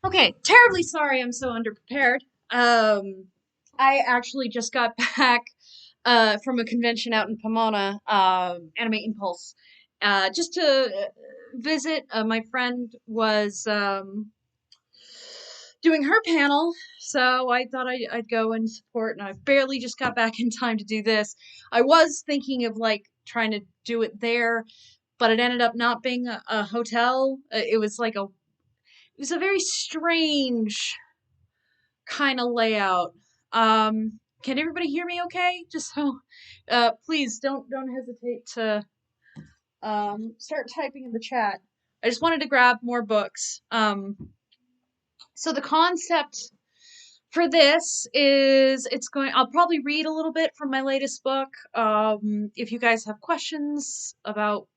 Okay, terribly sorry I'm so underprepared. I actually just got back from a convention out in Pomona, Anime Impulse, just to visit. My friend was doing her panel, so I thought I'd go and support, and I barely just got back in time to do this. I was thinking of like trying to do it there, but it ended up not being a hotel. It was like it was a very strange kind of layout. Can everybody hear me okay? Just so please don't hesitate to start typing in the chat. I just wanted to grab more books. So the concept for this is I'll probably read a little bit from my latest book. If you guys have questions about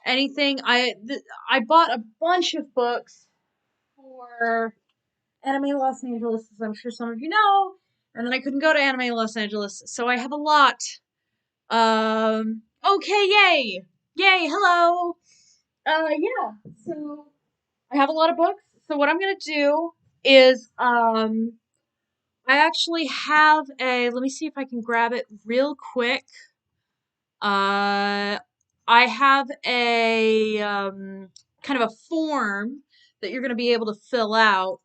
anything, I bought a bunch of books for Anime Los Angeles, as I'm sure some of you know, and then I couldn't go to Anime Los Angeles, so I have a lot. Okay, yay! Yay, hello! Yeah, so I have a lot of books, so what I'm gonna do is, I actually have let me see if I can grab it real quick. Uh, I have kind of a form that you're gonna be able to fill out,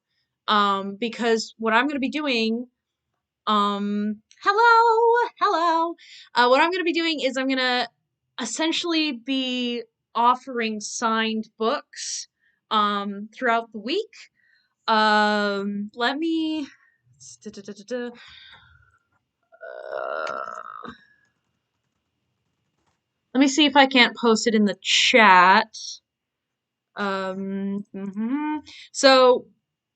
because what I'm gonna be doing hello. What I'm gonna be doing is I'm gonna essentially be offering signed books throughout the week. Let me let me see if I can't post it in the chat. So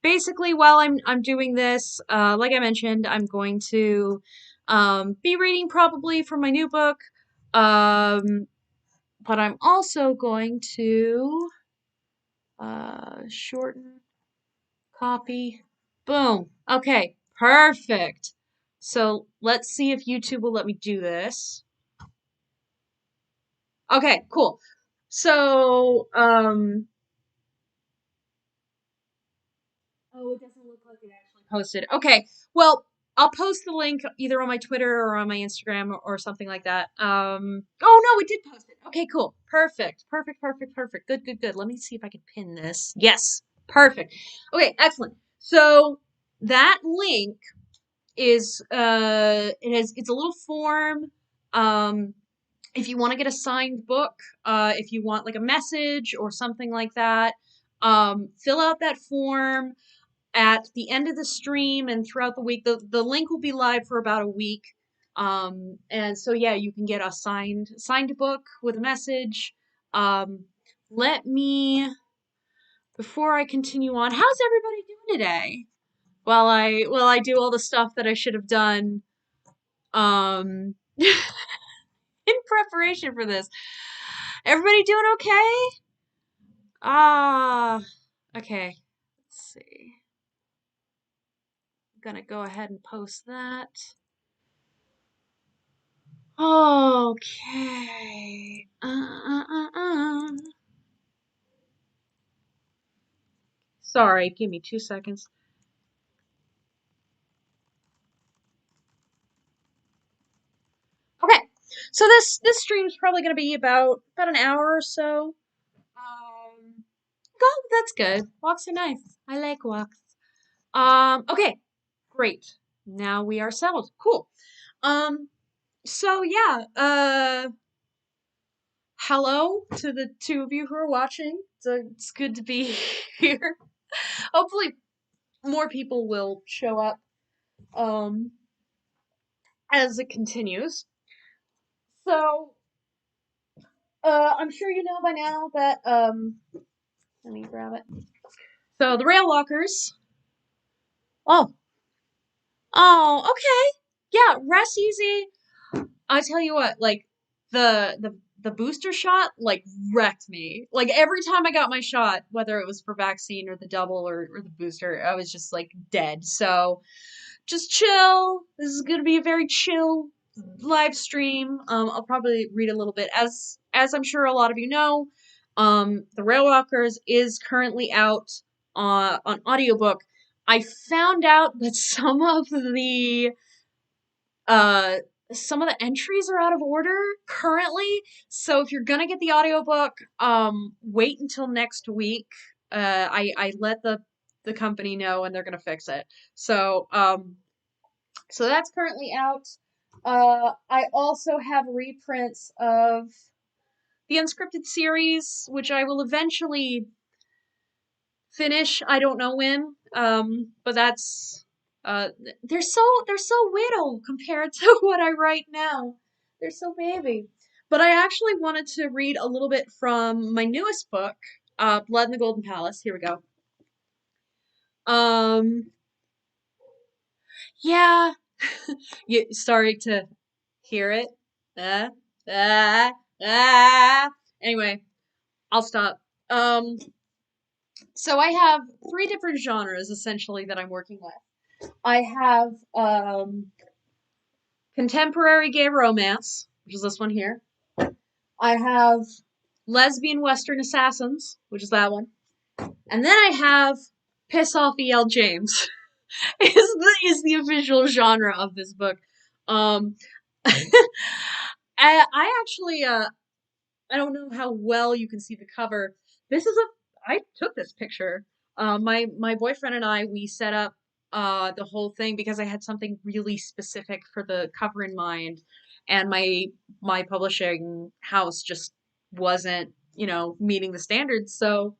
basically, while I'm doing this, like I mentioned, I'm going to be reading probably from my new book. Um, but I'm also going to shorten, copy, boom. Okay, perfect. So let's see if YouTube will let me do this. Okay, cool. So, oh, it doesn't look like it actually posted. Okay, well, I'll post the link either on my Twitter or on my Instagram or something like that. Oh no, it did post it. Okay, cool. Perfect. Good. Let me see if I can pin this. Yes, perfect. Okay, excellent. So that link is it's a little form. Um, if you want to get a signed book, if you want like a message or something like that, fill out that form at the end of the stream and throughout the week. The link will be live for about a week. And so yeah, you can get a signed book with a message. Um, let me before I continue on, how's everybody doing today? While I do all the stuff that I should have done um in preparation for this. Everybody doing okay? Ah, okay. Let's see. I'm gonna go ahead and post that. Okay. Sorry, give me 2 seconds. Okay. So this stream is probably gonna be about an hour or so. Oh, that's good. Walks are nice. I like walks. Okay, great. Now we are settled. Cool. Um, so yeah, hello to the two of you who are watching. It's good to be here. Hopefully more people will show up um as it continues. So I'm sure you know by now that let me grab it. So the rail walkers. Oh, oh, okay. Yeah, rest easy. I tell you what, like the booster shot like wrecked me. Like every time I got my shot, whether it was for vaccine or the double or the booster, I was just like dead. So just chill. This is gonna be a very chill live stream. I'll probably read a little bit as I'm sure a lot of you know. The Railwalkers is currently out on audiobook, I found out that uh some of the entries are out of order currently. So if you're gonna get the audiobook, wait until next week. I let the company know and they're gonna fix it. So that's currently out. I also have reprints of the Unscripted series, which I will eventually finish. I don't know when. But that's they're so little compared to what I write now. They're so baby. But I actually wanted to read a little bit from my newest book, Blood in the Golden Palace. Here we go. Um, yeah. Sorry to hear it. Uh, ah, Anyway, I'll stop. So I have three different genres essentially that I'm working with. I have contemporary gay romance, which is this one here. I have lesbian western assassins, which is that one. And then I have piss off E.L. James is the official genre of this book. Um I actually I don't know how well you can see the cover. I took this picture. My boyfriend and we set up the whole thing because I had something really specific for the cover in mind, and my publishing house just wasn't, meeting the standards. So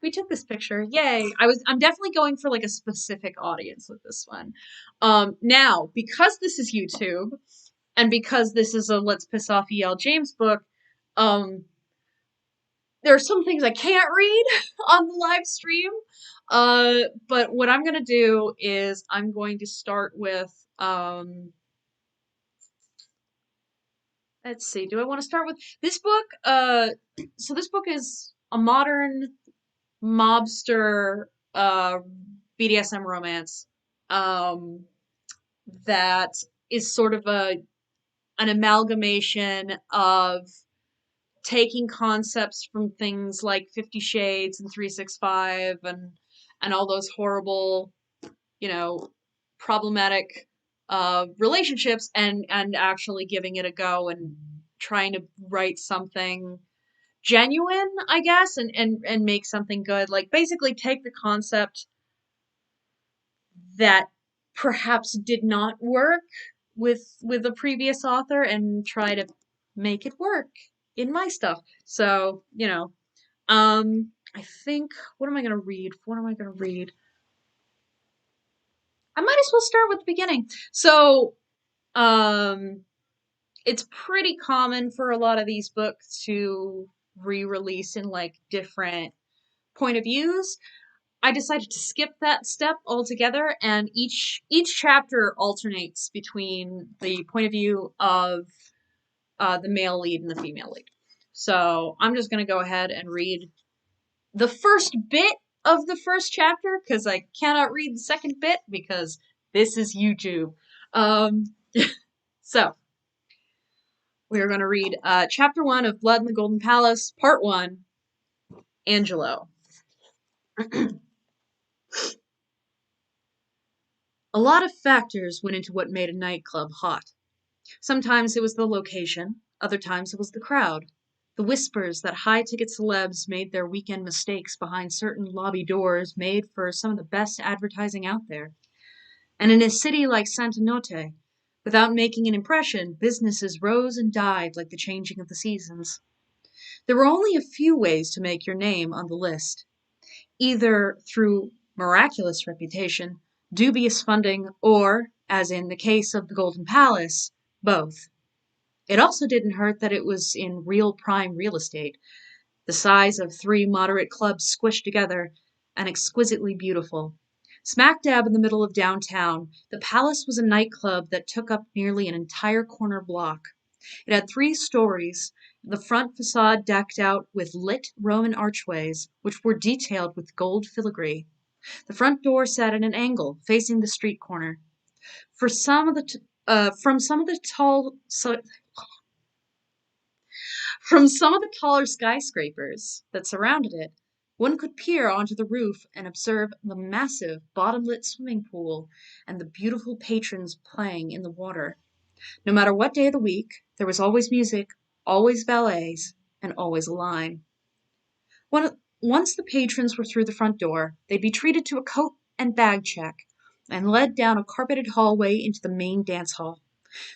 we took this picture. Yay. I'm definitely going for like a specific audience with this one. Now, because this is YouTube and because this is a Let's Piss Off E.L. James book, um, there are some things I can't read on the live stream. But what I'm gonna do is I'm going to start with let's see, do I want to start with this book? So this book is a modern mobster BDSM romance that is sort of an amalgamation of taking concepts from things like 50 Shades and 365 and all those horrible, you know, problematic relationships and actually giving it a go and trying to write something genuine, I guess, and make something good. Like basically take the concept that perhaps did not work with a previous author and try to make it work in my stuff. So, I think what am I gonna read? What am I gonna read? I might as well start with the beginning. So, um, it's pretty common for a lot of these books to re-release in like different point of views. I decided to skip that step altogether, and each chapter alternates between the point of view of the male lead and the female lead. So I'm just gonna go ahead and read the first bit of the first chapter because I cannot read the second bit because this is YouTube. Um, so we are going to read chapter 1 of Blood in the Golden Palace, part 1, Angelo. A lot of factors went into what made a nightclub hot. Sometimes it was the location, other times it was the crowd. The whispers that high-ticket celebs made their weekend mistakes behind certain lobby doors made for some of the best advertising out there. And in a city like Santa Notte, without making an impression, businesses rose and died like the changing of the seasons. There were only a few ways to make your name on the list, either through miraculous reputation, dubious funding, or, as in the case of the Golden Palace, both. It also didn't hurt that it was in real prime real estate, the size of 3 moderate clubs squished together, and exquisitely beautiful. Smack dab in the middle of downtown, the Palace was a nightclub that took up nearly an entire corner block. It had 3 stories, the front facade decked out with lit Roman archways, which were detailed with gold filigree. The front door sat at an angle, facing the street corner. For some of the from some of the from some of the taller skyscrapers that surrounded it, One could peer onto the roof and observe the massive bottom-lit swimming pool and the beautiful patrons playing in the water. No matter what day of the week, there was always music, always ballets, and always a line. Once the patrons were through the front door, they'd be treated to a coat and bag check and led down a carpeted hallway into the main dance hall.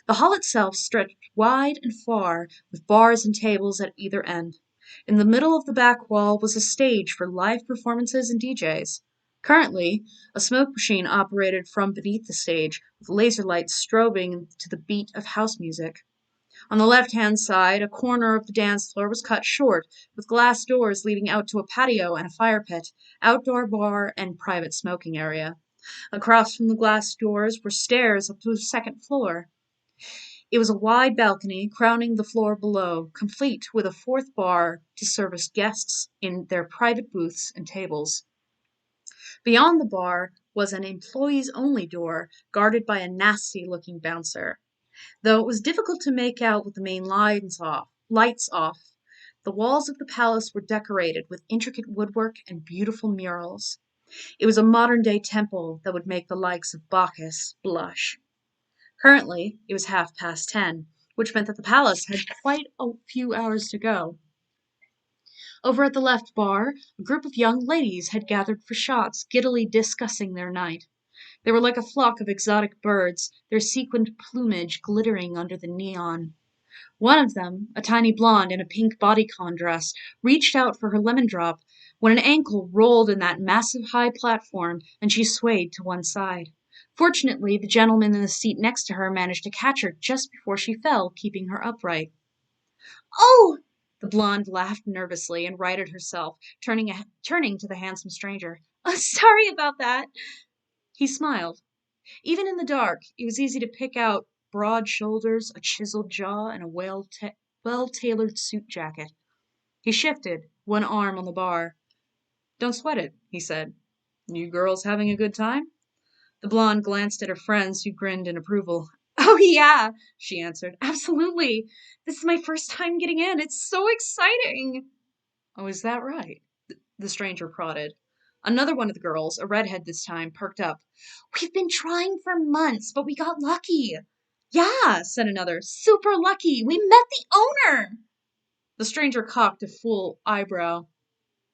The hall itself stretched wide and far, with bars and tables at either end. In the middle of the back wall was a stage for live performances and DJs. Currently, a smoke machine operated from beneath the stage, with laser lights strobing to the beat of house music. On the left-hand side, a corner of the dance floor was cut short, with glass doors leading out to a patio and a fire pit, outdoor bar, and private smoking area. Across from the glass doors were stairs up to the second floor. It was a wide balcony crowning the floor below, complete with a fourth bar to service guests in their private booths and tables. Beyond the bar was an employees-only door, guarded by a nasty-looking bouncer. Though it was difficult to make out with the main lights off, the walls of the palace were decorated with intricate woodwork and beautiful murals. It was a modern-day temple that would make the likes of Bacchus blush. Currently, it was 10:30, which meant that the palace had quite a few hours to go. Over at the left bar, a group of young ladies had gathered for shots, giddily discussing their night. They were like a flock of exotic birds, their sequined plumage glittering under the neon. One of them, a tiny blonde in a pink bodycon dress, reached out for her lemon drop when an ankle rolled in that massive high platform and she swayed to one side. Fortunately, the gentleman in the seat next to her managed to catch her just before she fell, keeping her upright. "Oh!" The blonde laughed nervously and righted herself, turning to the handsome stranger. "Sorry about that." He smiled. Even in the dark, it was easy to pick out broad shoulders, a chiseled jaw, and a well-tailored suit jacket. He shifted, one arm on the bar. "Don't sweat it," he said. "You girls having a good time?" The blonde glanced at her friends, who grinned in approval. "Oh, yeah," she answered. "Absolutely. This is my first time getting in. It's so exciting." "Oh, is that right?" The stranger prodded. Another one of the girls, a redhead this time, perked up. "We've been trying for months, but we got lucky." "Yeah," said another. "Super lucky. We met the owner." The stranger cocked a full eyebrow.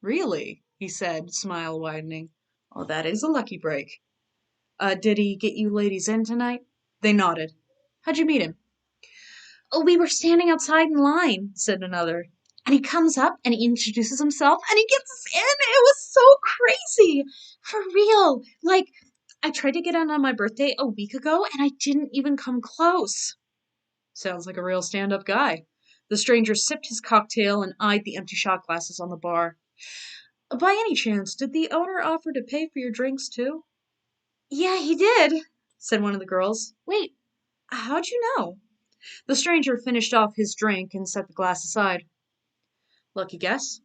"Really?" he said, smile widening. "Oh, that is a lucky break. Did he get you ladies in tonight?" They nodded. "How'd you meet him?" "Oh, we were standing outside in line," said another. "And he comes up and he introduces himself and he gets us in. It was so crazy. For real. Like, I tried to get in on my birthday a week ago and I didn't even come close." "Sounds like a real stand-up guy." The stranger sipped his cocktail and eyed the empty shot glasses on the bar. "By any chance, did the owner offer to pay for your drinks too?" "Yeah, he did," said one of the girls. "Wait, how'd you know?" The stranger finished off his drink and set the glass aside. "Lucky guess?"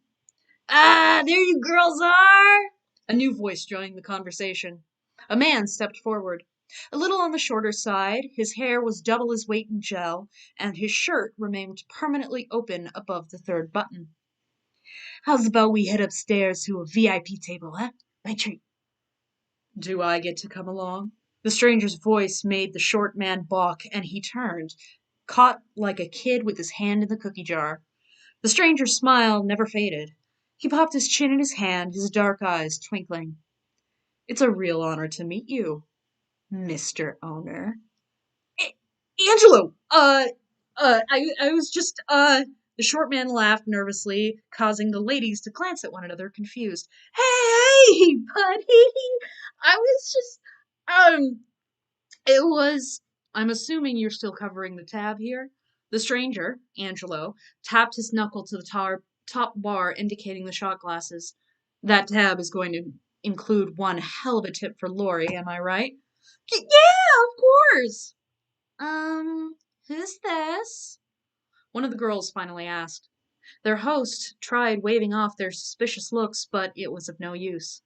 "Ah, there you girls are!" A new voice joined the conversation. A man stepped forward. A little on the shorter side, his hair was double his weight in gel, and his shirt remained permanently open above the third button. "How's about we head upstairs to a VIP table, huh? My treat." "Do I get to come along?" The stranger's voice made the short man balk, and he turned, caught like a kid with his hand in the cookie jar. The stranger's smile never faded. He popped his chin in his hand, his dark eyes twinkling. "It's a real honor to meet you, Mr. Owner." "A- Angelo! I was just, The short man laughed nervously, causing the ladies to glance at one another, confused. "Hey, buddy! I was just, um, it was I'm assuming you're still covering the tab here." The stranger, Angelo, tapped his knuckle to the top bar, indicating the shot glasses. "That tab is going to include one hell of a tip for Lori, am I right?" Yeah, of course." Who's this?" one of the girls finally asked. Their host tried waving off their suspicious looks, but it was of no use.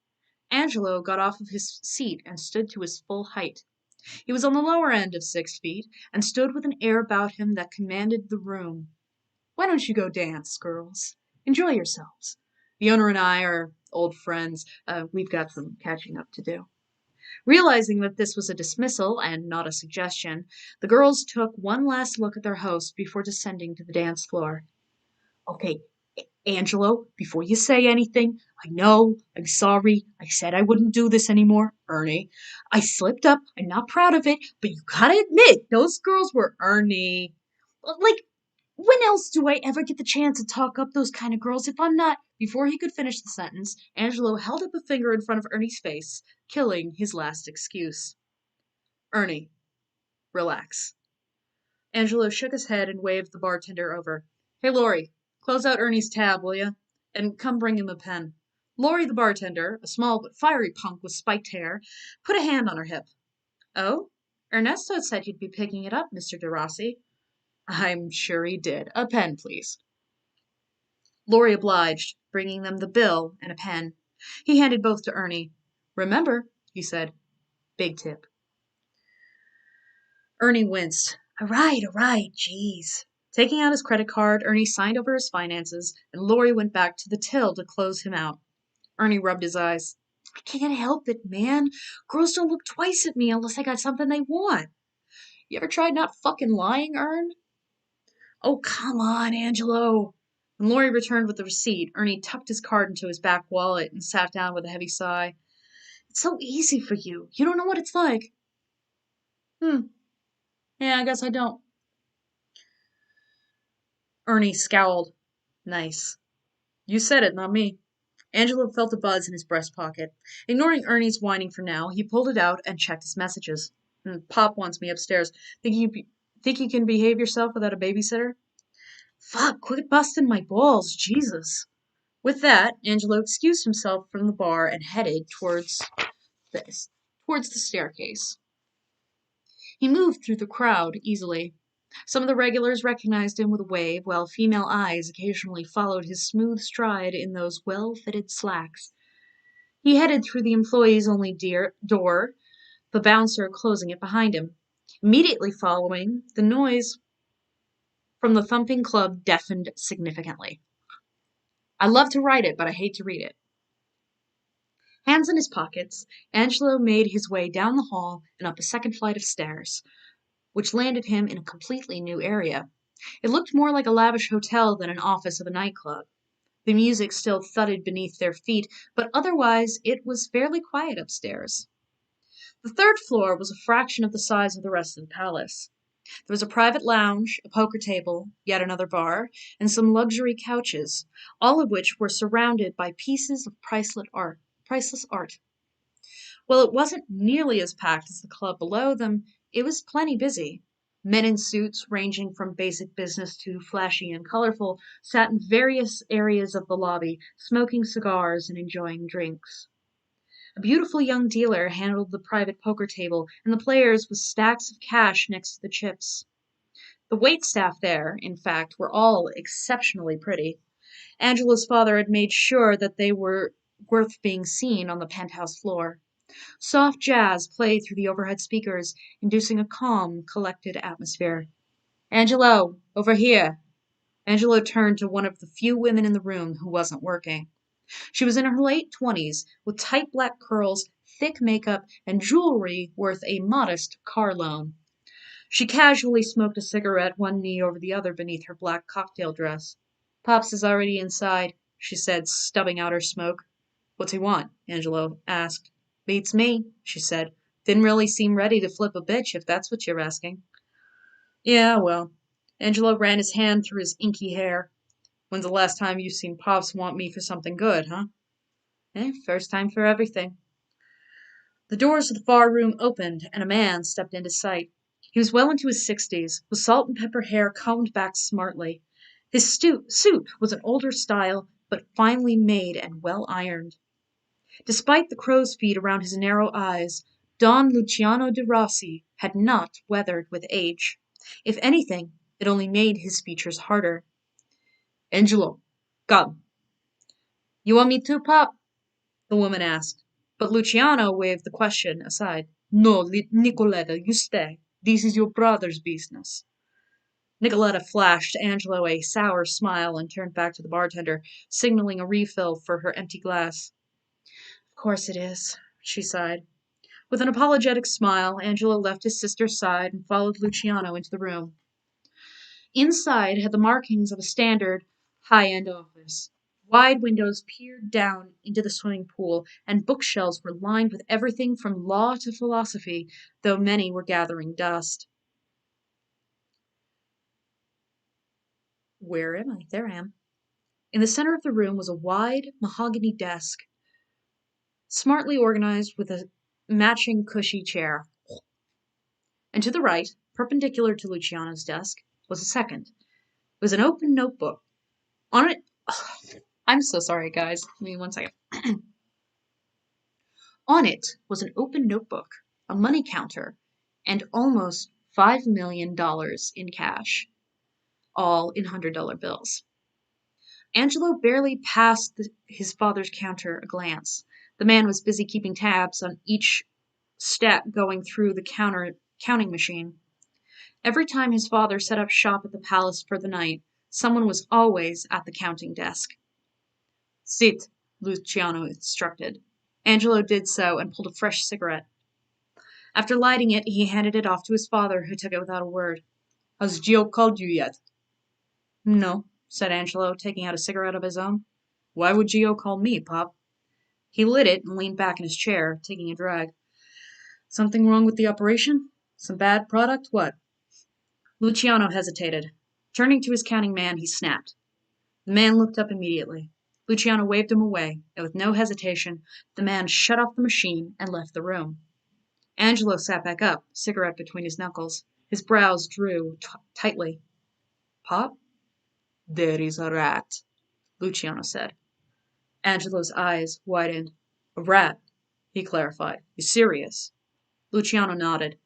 Angelo got off of his seat and stood to his full height. He was on the lower end of 6 feet, and stood with an air about him that commanded the room. "Why don't you go dance, girls? Enjoy yourselves. The owner and I are old friends. We've got some catching up to do. Realizing that this was a dismissal and not a suggestion, the girls took one last look at their host before descending to the dance floor. Okay, Angelo, before you say anything, I know, I'm sorry, I said I wouldn't do this anymore. Ernie, I slipped up, I'm not proud of it, but you gotta admit, those girls were Ernie. Like, when else do I ever get the chance to talk up those kind of girls if I'm not? Before he could finish the sentence, Angelo held up a finger in front of Ernie's face, killing his last excuse. Ernie, relax. Angelo shook his head and waved the bartender over. Hey, Lori, close out Ernie's tab, will you? And come bring him a pen. Lori, the bartender, a small but fiery punk with spiked hair, put a hand on her hip. Oh? Ernesto said you'd be picking it up, Mr. de Rossi. I'm sure he did. A pen, please. Lori obliged, bringing them the bill and a pen. He handed both to Ernie. Remember, he said, big tip. Ernie winced. All right, jeez. Taking out his credit card, Ernie signed over his finances, and Lori went back to the till to close him out. Ernie rubbed his eyes. I can't help it, man. Girls don't look twice at me unless I got something they want. You ever tried not fucking lying, Ern? Oh, come on, Angelo. When Lori returned with the receipt, Ernie tucked his card into his back wallet and sat down with a heavy sigh. It's so easy for you. You don't know what it's like. Yeah, I guess I don't. Ernie scowled. Nice. You said it, not me. Angelo felt a buzz in his breast pocket. Ignoring Ernie's whining for now, he pulled it out and checked his messages. Pop wants me upstairs. Think you can behave yourself without a babysitter? Fuck, quit busting my balls, Jesus. With that, Angelo excused himself from the bar and headed towards the staircase. He moved through the crowd easily. Some of the regulars recognized him with a wave, while female eyes occasionally followed his smooth stride in those well-fitted slacks. He headed through the employees-only door, the bouncer closing it behind him. Immediately following, the noise from the thumping club deafened significantly. I love to write it, but I hate to read it. Hands in his pockets, Angelo made his way down the hall and up a second flight of stairs, which landed him in a completely new area. It looked more like a lavish hotel than an office of a nightclub. The music still thudded beneath their feet, but otherwise it was fairly quiet upstairs. The third floor was a fraction of the size of the rest of the palace. There was a private lounge, a poker table, yet another bar, and some luxury couches, all of which were surrounded by pieces of priceless art. While it wasn't nearly as packed as the club below them, it was plenty busy. Men in suits, ranging from basic business to flashy and colorful, sat in various areas of the lobby, smoking cigars and enjoying drinks. A beautiful young dealer handled the private poker table and the players with stacks of cash next to the chips. The waitstaff there, in fact, were all exceptionally pretty. Angela's father had made sure that they were worth being seen on the penthouse floor. Soft jazz played through the overhead speakers, inducing a calm, collected atmosphere. Angelo, over here. Angelo turned to one of the few women in the room who wasn't working. She was in her late 20s, with tight black curls, thick makeup, and jewelry worth a modest car loan. She casually smoked a cigarette, one knee over the other beneath her black cocktail dress. Pops is already inside, she said, stubbing out her smoke. What's he want? Angelo asked. Beats me, she said. Didn't really seem ready to flip a bitch, if that's what you're asking. Yeah, well. Angelo ran his hand through his inky hair. When's the last time you've seen Pops want me for something good, huh? First time for everything. The doors of the far room opened, and a man stepped into sight. He was well into his 60s, with salt and pepper hair combed back smartly. His suit was an older style, but finely made and well ironed. Despite the crow's feet around his narrow eyes, Don Luciano de Rossi had not weathered with age. If anything, it only made his features harder. Angelo, come. You want me to, Pop? The woman asked, but Luciano waved the question aside. No, Nicoletta, you stay. This is your brother's business. Nicoletta flashed Angelo a sour smile and turned back to the bartender, signaling a refill for her empty glass. Of course it is, she sighed. With an apologetic smile, Angelo left his sister's side and followed Luciano into the room. Inside had the markings of a standard high-end office. Wide windows peered down into the swimming pool, and bookshelves were lined with everything from law to philosophy, though many were gathering dust. Where am I? There I am. In the center of the room was a wide mahogany desk, smartly organized with a matching cushy chair. And to the right, perpendicular to Luciano's desk, was a second. It was an open notebook. On it, I'm so sorry, guys. Give me 1 second. On it was an open notebook, a money counter, and almost $5 million in cash, all in $100 bills. Angelo barely passed his father's counter a glance. The man was busy keeping tabs on each step going through the counting machine. Every time his father set up shop at the palace for the night, someone was always at the counting desk. Sit, Luciano instructed. Angelo did so and pulled a fresh cigarette. After lighting it, he handed it off to his father, who took it without a word. Has Gio called you yet? No, said Angelo, taking out a cigarette of his own. Why would Gio call me, Pop? He lit it and leaned back in his chair, taking a drag. Something wrong with the operation? Some bad product? What? Luciano hesitated. Turning to his counting man, he snapped. The man looked up immediately. Luciano waved him away, and with no hesitation, the man shut off the machine and left the room. Angelo sat back up, cigarette between his knuckles. His brows drew tightly. Pop? There is a rat, Luciano said. Angelo's eyes widened. A rat, he clarified. You serious? Luciano nodded.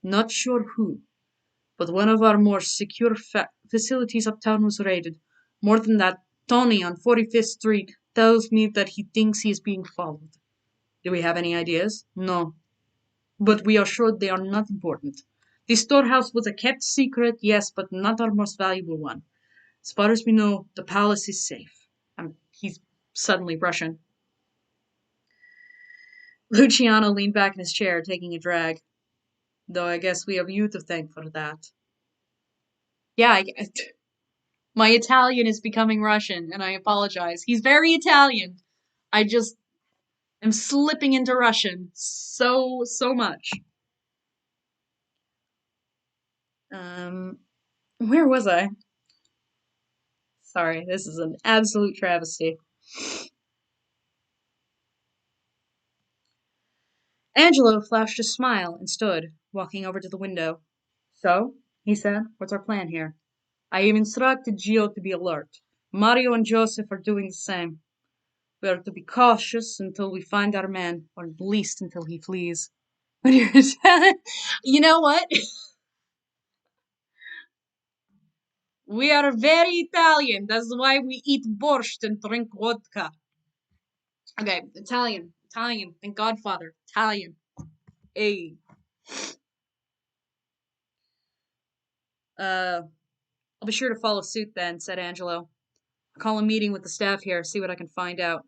Not sure who, but one of our more secure facilities uptown was raided. More than that, Tony on 45th Street tells me that he thinks he is being followed. Do we have any ideas? No. But we are sure they are not important. The storehouse was a kept secret, yes, but not our most valuable one. As far as we know, the palace is safe. He's suddenly Russian. Luciano leaned back in his chair, taking a drag. Though I guess we have you to thank for that. Yeah, my Italian is becoming Russian, and I apologize. He's very Italian. I just am slipping into Russian so much. Where was I? Sorry, this is an absolute travesty. Angelo flashed a smile and stood, walking over to the window. So, he said, what's our plan here? I have instructed Gio to be alert. Mario and Joseph are doing the same. We are to be cautious until we find our man, or at least until he flees. You know what? We are very Italian. That's why we eat borscht and drink vodka. Okay, Italian. Thank God, Father. Italian. Hey. I'll be sure to follow suit then, said Angelo. I'll call a meeting with the staff here, see what I can find out.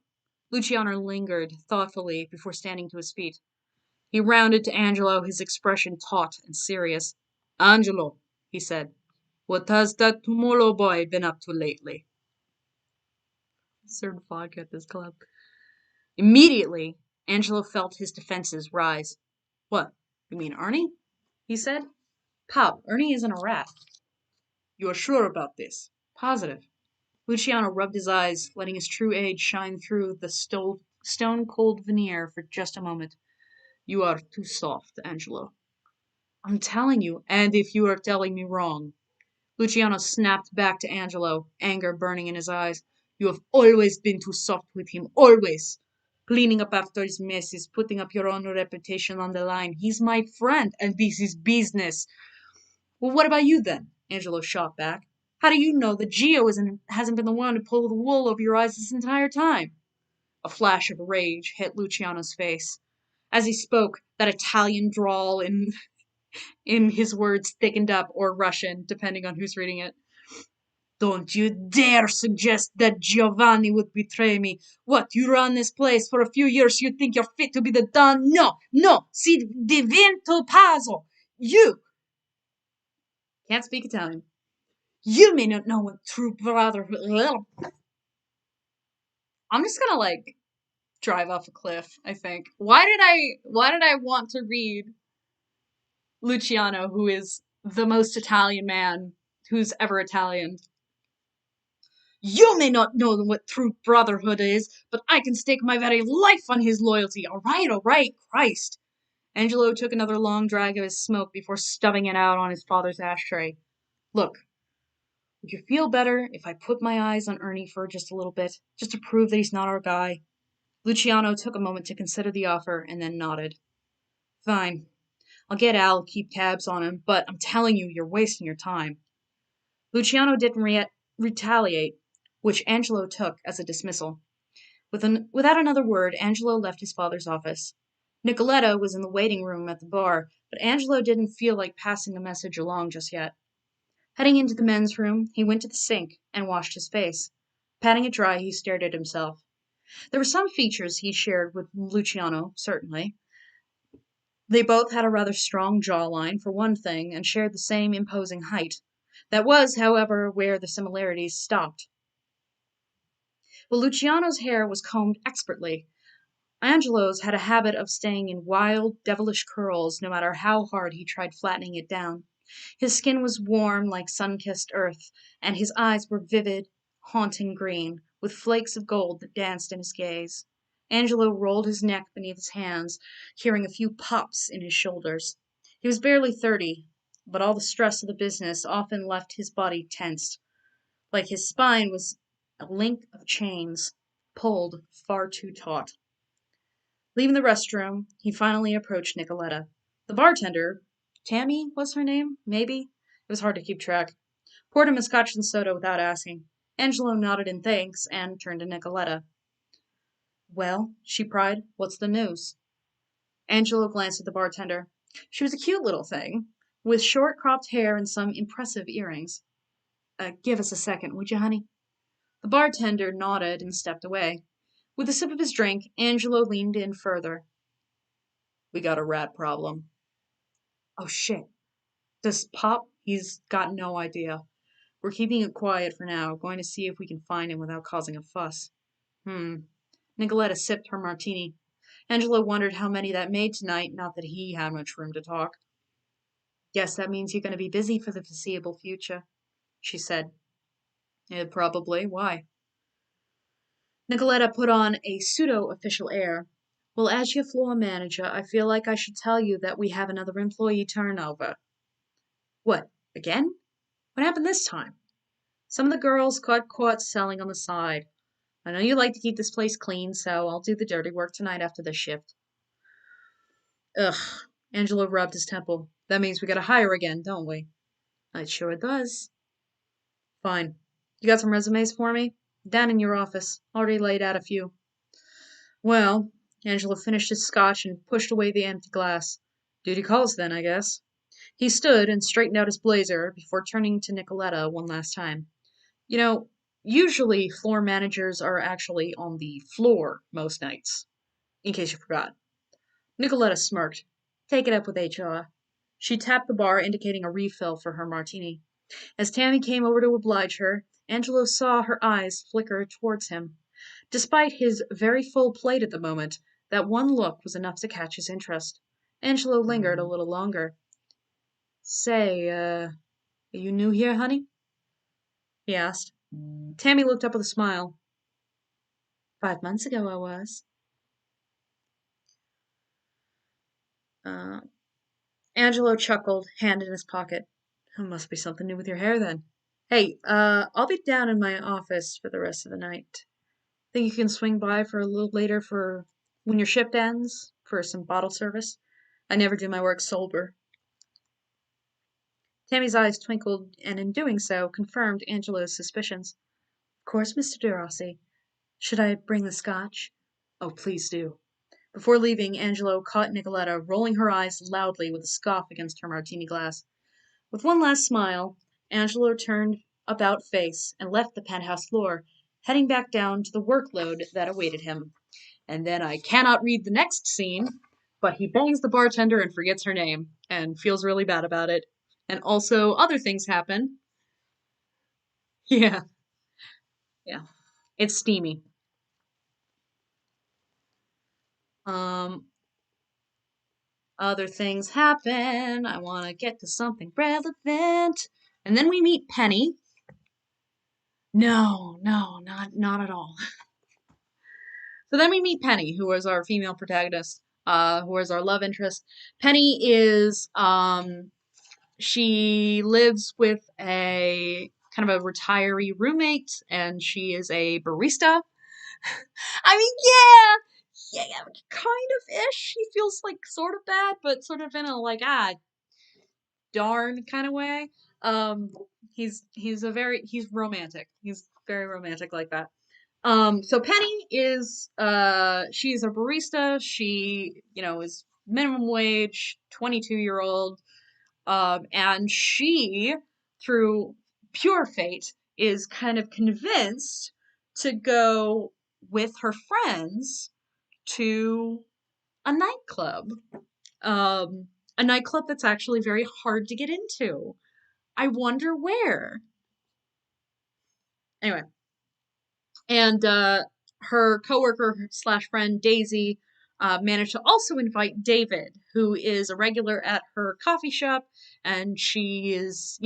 Luciano lingered thoughtfully before standing to his feet. He rounded to Angelo, his expression taut and serious. Angelo, he said, what has that Tumolo boy been up to lately? Served vodka at this club. Immediately, Angelo felt his defenses rise. What, you mean Ernie? He said. Pop, Ernie isn't a rat. You are sure about this? Positive. Luciano rubbed his eyes, letting his true age shine through the stone-cold veneer for just a moment. You are too soft, Angelo. I'm telling you, and if you are telling me wrong. Luciano snapped back to Angelo, anger burning in his eyes. You have always been too soft with him, always. Cleaning up after his messes, putting up your own reputation on the line. He's my friend, and this is business. Well, what about you then? Angelo shot back. How do you know that Gio hasn't been the one to pull the wool over your eyes this entire time? A flash of rage hit Luciano's face. As he spoke, that Italian drawl in in his words thickened up or Russian, depending on who's reading it. Don't you dare suggest that Giovanni would betray me. What, you run this place for a few years, you think you're fit to be the Don? No, no, si divento pazzo. You can't speak Italian. You may not know what true brotherhood. I'm just gonna drive off a cliff, I think. Why did I want to read Luciano, who is the most Italian man who's ever Italian? You may not know what true brotherhood is, but I can stake my very life on his loyalty. All right, Christ. Angelo took another long drag of his smoke before stubbing it out on his father's ashtray. Look, would you feel better if I put my eyes on Ernie for just a little bit, just to prove that he's not our guy? Luciano took a moment to consider the offer and then nodded. Fine. I'll get Al, keep tabs on him, but I'm telling you, you're wasting your time. Luciano didn't retaliate, which Angelo took as a dismissal. Without another word, Angelo left his father's office. Nicoletta was in the waiting room at the bar, but Angelo didn't feel like passing the message along just yet. Heading into the men's room, he went to the sink and washed his face. Patting it dry, he stared at himself. There were some features he shared with Luciano, certainly. They both had a rather strong jawline, for one thing, and shared the same imposing height. That was, however, where the similarities stopped. But Luciano's hair was combed expertly. Angelo's had a habit of staying in wild, devilish curls no matter how hard he tried flattening it down. His skin was warm like sun-kissed earth, and his eyes were vivid, haunting green, with flakes of gold that danced in his gaze. Angelo rolled his neck beneath his hands, hearing a few pops in his shoulders. He was barely 30, but all the stress of the business often left his body tensed, like his spine was a link of chains, pulled far too taut. Leaving the restroom, he finally approached Nicoletta. The bartender, Tammy was her name, maybe? It was hard to keep track. Poured him a scotch and soda without asking. Angelo nodded in thanks and turned to Nicoletta. Well, she cried, what's the news? Angelo glanced at the bartender. She was a cute little thing, with short cropped hair and some impressive earrings. Give us a second, would you, honey? The bartender nodded and stepped away. With a sip of his drink, Angelo leaned in further. We got a rat problem. Oh shit. Does Pop? He's got no idea. We're keeping it quiet for now, going to see if we can find him without causing a fuss. Nicoletta sipped her martini. Angelo wondered how many that made tonight, not that he had much room to talk. Guess that means you're going to be busy for the foreseeable future, she said. Yeah, probably. Why? Nicoletta put on a pseudo-official air. Well, as your floor manager, I feel like I should tell you that we have another employee turnover. What, again? What happened this time? Some of the girls got caught selling on the side. I know you like to keep this place clean, so I'll do the dirty work tonight after the shift. Ugh. Angelo rubbed his temple. That means we gotta hire again, don't we? It sure does. Fine. You got some resumes for me? Down in your office. Already laid out a few. Well, Angelo finished his scotch and pushed away the empty glass. Duty calls then, I guess. He stood and straightened out his blazer before turning to Nicoletta one last time. You know, usually floor managers are actually on the floor most nights, in case you forgot. Nicoletta smirked. Take it up with HR. She tapped the bar, indicating a refill for her martini. As Tammy came over to oblige her, Angelo saw her eyes flicker towards him. Despite his very full plate at the moment, that one look was enough to catch his interest. Angelo lingered a little longer. Say, are you new here, honey? He asked. Tammy looked up with a smile. 5 months ago I was. Angelo chuckled, hand in his pocket. There must be something new with your hair then. Hey, I'll be down in my office for the rest of the night. Think you can swing by for a little later for when your shift ends for some bottle service? I never do my work sober. Tammy's eyes twinkled, and in doing so, confirmed Angelo's suspicions. Of course, Mr. de Rossi. Should I bring the scotch? Oh, please do. Before leaving, Angelo caught Nicoletta rolling her eyes loudly with a scoff against her martini glass. With one last smile, Angelo turned about face and left the penthouse floor, heading back down to the workload that awaited him. And then I cannot read the next scene, but he bangs the bartender and forgets her name and feels really bad about it. And also other things happen. Yeah, yeah. It's steamy. Um, Other things happen. I want to get to something relevant. And then we meet Penny. No, no, not at all. So then we meet Penny, who is our female protagonist, who is our love interest. Penny is she lives with a kind of a retiree roommate, and she is a barista. I mean, yeah, kind of ish. She feels like sort of bad, but sort of in a like darn kind of way. Um, he's romantic. He's very romantic like that. So Penny is she's a barista. She, is minimum wage, 22-year-old. And she, through pure fate, is kind of convinced to go with her friends to a nightclub. Um, a nightclub that's actually very hard to get into. I wonder where. Anyway, and her coworker slash friend Daisy managed to also invite David, who is a regular at her coffee shop, and she's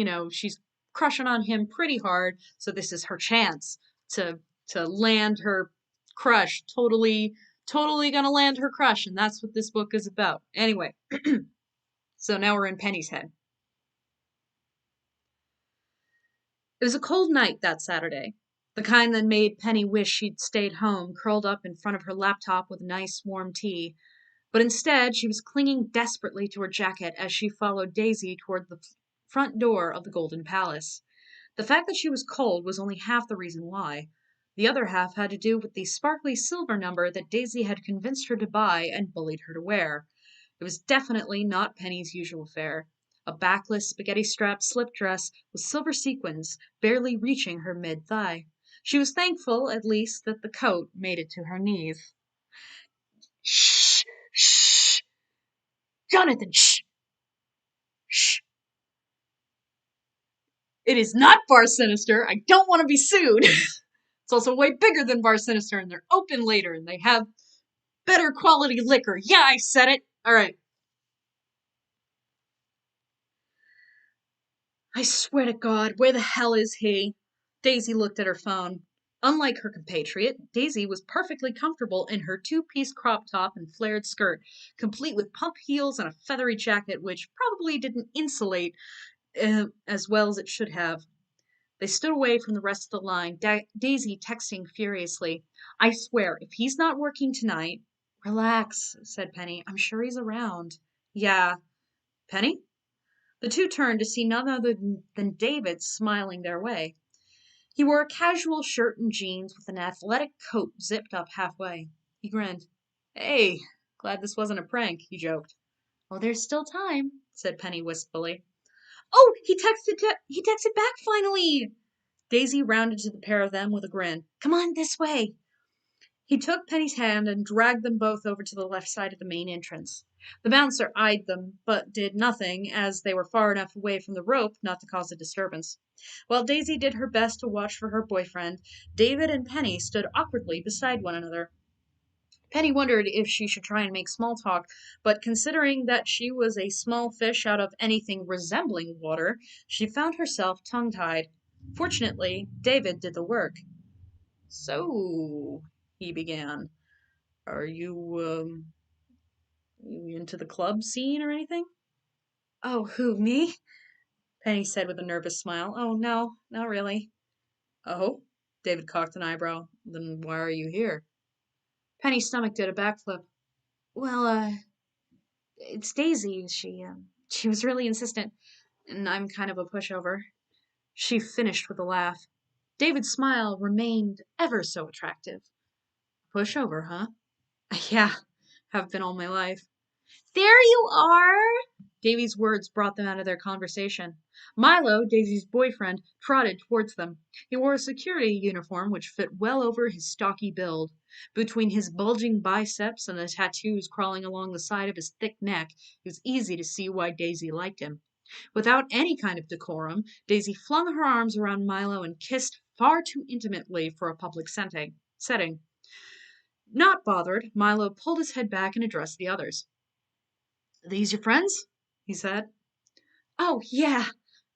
crushing on him pretty hard. So this is her chance to land her crush. Totally gonna land her crush, and that's what this book is about. Anyway, so now we're in Penny's head. It was a cold night that Saturday, the kind that made Penny wish she'd stayed home, curled up in front of her laptop with nice warm tea. But instead, she was clinging desperately to her jacket as she followed Daisy toward the front door of the Golden Palace. The fact that she was cold was only half the reason why. The other half had to do with the sparkly silver number that Daisy had convinced her to buy and bullied her to wear. It was definitely not Penny's usual fare. A backless, spaghetti-straped slip dress with silver sequins barely reaching her mid-thigh. She was thankful, at least, that the coat made it to her knees. Shh! Shh! Jonathan, shh! Shh! It is not Bar Sinister. I don't want to be sued. It's also way bigger than Bar Sinister, and they're open later, and they have better quality liquor. Yeah, I said it. All right. I swear to God, where the hell is he? Daisy looked at her phone. Unlike her compatriot, Daisy was perfectly comfortable in her two-piece crop top and flared skirt, complete with pump heels and a feathery jacket which probably didn't insulate as well as it should have. They stood away from the rest of the line, Daisy texting furiously. I swear, if he's not working tonight... Relax, said Penny. I'm sure he's around. Yeah. Penny? The two turned to see none other than David smiling their way. He wore a casual shirt and jeans with an athletic coat zipped up halfway. He grinned. Hey, glad this wasn't a prank, he joked. Oh, there's still time, said Penny wistfully. Oh, he texted back finally. Daisy rounded to the pair of them with a grin. Come on this way. He took Penny's hand and dragged them both over to the left side of the main entrance. The bouncer eyed them, but did nothing, as they were far enough away from the rope not to cause a disturbance. While Daisy did her best to watch for her boyfriend, David and Penny stood awkwardly beside one another. Penny wondered if she should try and make small talk, but considering that she was a small fish out of anything resembling water, she found herself tongue-tied. Fortunately, David did the work. So, he began, are you into the club scene or anything? Oh, who, me? Penny said with a nervous smile. Oh, no, not really. Oh? David cocked an eyebrow. Then why are you here? Penny's stomach did a backflip. Well, it's Daisy. She was really insistent, and I'm kind of a pushover. She finished with a laugh. David's smile remained ever so attractive. Pushover, huh? Yeah. Have been all my life. There you are! Davy's words brought them out of their conversation. Milo, Daisy's boyfriend, trotted towards them. He wore a security uniform which fit well over his stocky build. Between his bulging biceps and the tattoos crawling along the side of his thick neck, it was easy to see why Daisy liked him. Without any kind of decorum, Daisy flung her arms around Milo and kissed far too intimately for a public setting. Not bothered, Milo pulled his head back and addressed the others. These your friends? He said. Oh, yeah.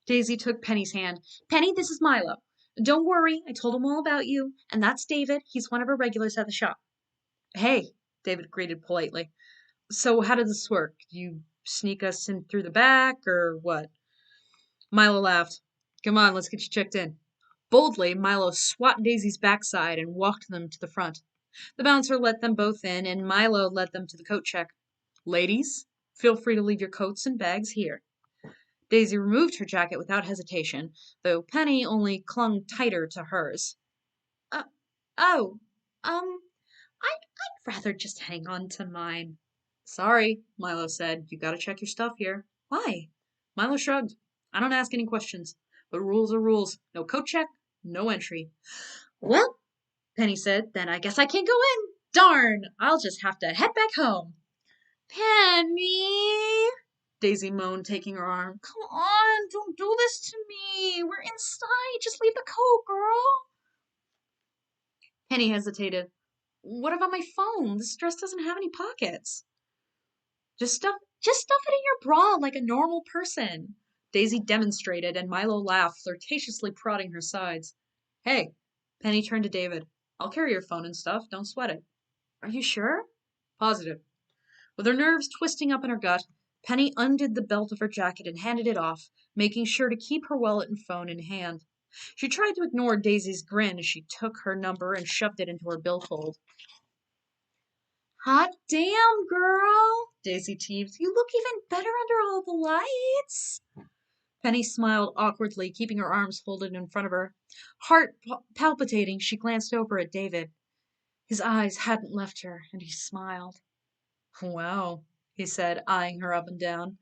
Daisy took Penny's hand. Penny, this is Milo. Don't worry, I told him all about you. And that's David. He's one of our regulars at the shop. Hey, David greeted politely. So how did this work? You sneak us in through the back, or what? Milo laughed. Come on, let's get you checked in. Boldly, Milo swatted Daisy's backside and walked them to the front. The bouncer let them both in, and Milo led them to the coat check. Ladies, feel free to leave your coats and bags here. Daisy removed her jacket without hesitation, though Penny only clung tighter to hers. Uh, oh, I'd rather just hang on to mine. Sorry, Milo said. You gotta check your stuff here. Why? Milo shrugged. I don't ask any questions, but rules are rules. No coat check, no entry. Well, Penny said, then I guess I can't go in. Darn, I'll just have to head back home. Penny, Daisy moaned, taking her arm. Come on, don't do this to me. We're inside. Just leave the coat, girl. Penny hesitated. What about my phone? This dress doesn't have any pockets. Just stuff it in your bra like a normal person. Daisy demonstrated, and Milo laughed, flirtatiously prodding her sides. Hey, Penny turned to David. I'll carry your phone and stuff. Don't sweat it. Are you sure? Positive. With her nerves twisting up in her gut, Penny undid the belt of her jacket and handed it off, making sure to keep her wallet and phone in hand. She tried to ignore Daisy's grin as she took her number and shoved it into her billfold. Hot damn, girl, Daisy teased. You look even better under all the lights. Penny smiled awkwardly, keeping her arms folded in front of her. Heart palpitating, she glanced over at David. His eyes hadn't left her, and he smiled. Wow, he said, eyeing her up and down.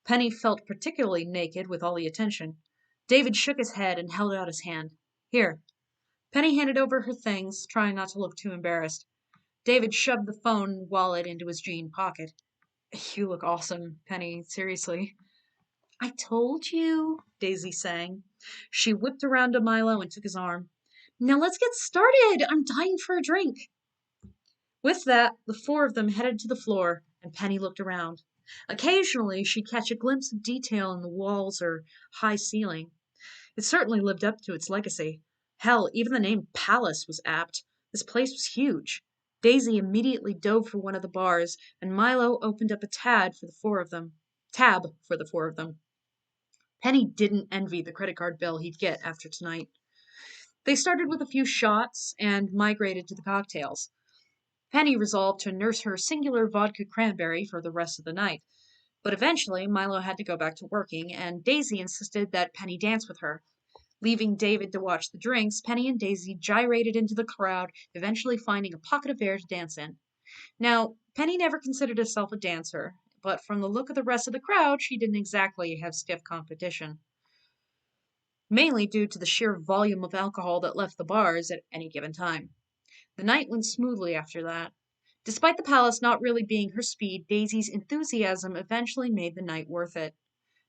Penny felt particularly naked with all the attention. David shook his head and held out his hand. Here. Penny handed over her things, trying not to look too embarrassed. David shoved the phone wallet into his jean pocket. You look awesome, Penny, seriously. I told you, Daisy sang. She whipped around to Milo and took his arm. Now let's get started. I'm dying for a drink. With that, the four of them headed to the floor, and Penny looked around. Occasionally, she'd catch a glimpse of detail in the walls or high ceiling. It certainly lived up to its legacy. Hell, even the name Palace was apt. This place was huge. Daisy immediately dove for one of the bars, and Milo opened up a tab for the four of them. Penny didn't envy the credit card bill he'd get after tonight. They started with a few shots and migrated to the cocktails. Penny resolved to nurse her singular vodka cranberry for the rest of the night, but eventually Milo had to go back to working, and Daisy insisted that Penny dance with her. Leaving David to watch the drinks, Penny and Daisy gyrated into the crowd, eventually finding a pocket of air to dance in. Now, Penny never considered herself a dancer, but from the look of the rest of the crowd, she didn't exactly have stiff competition. Mainly due to the sheer volume of alcohol that left the bars at any given time. The night went smoothly after that. Despite the palace not really being her speed, Daisy's enthusiasm eventually made the night worth it.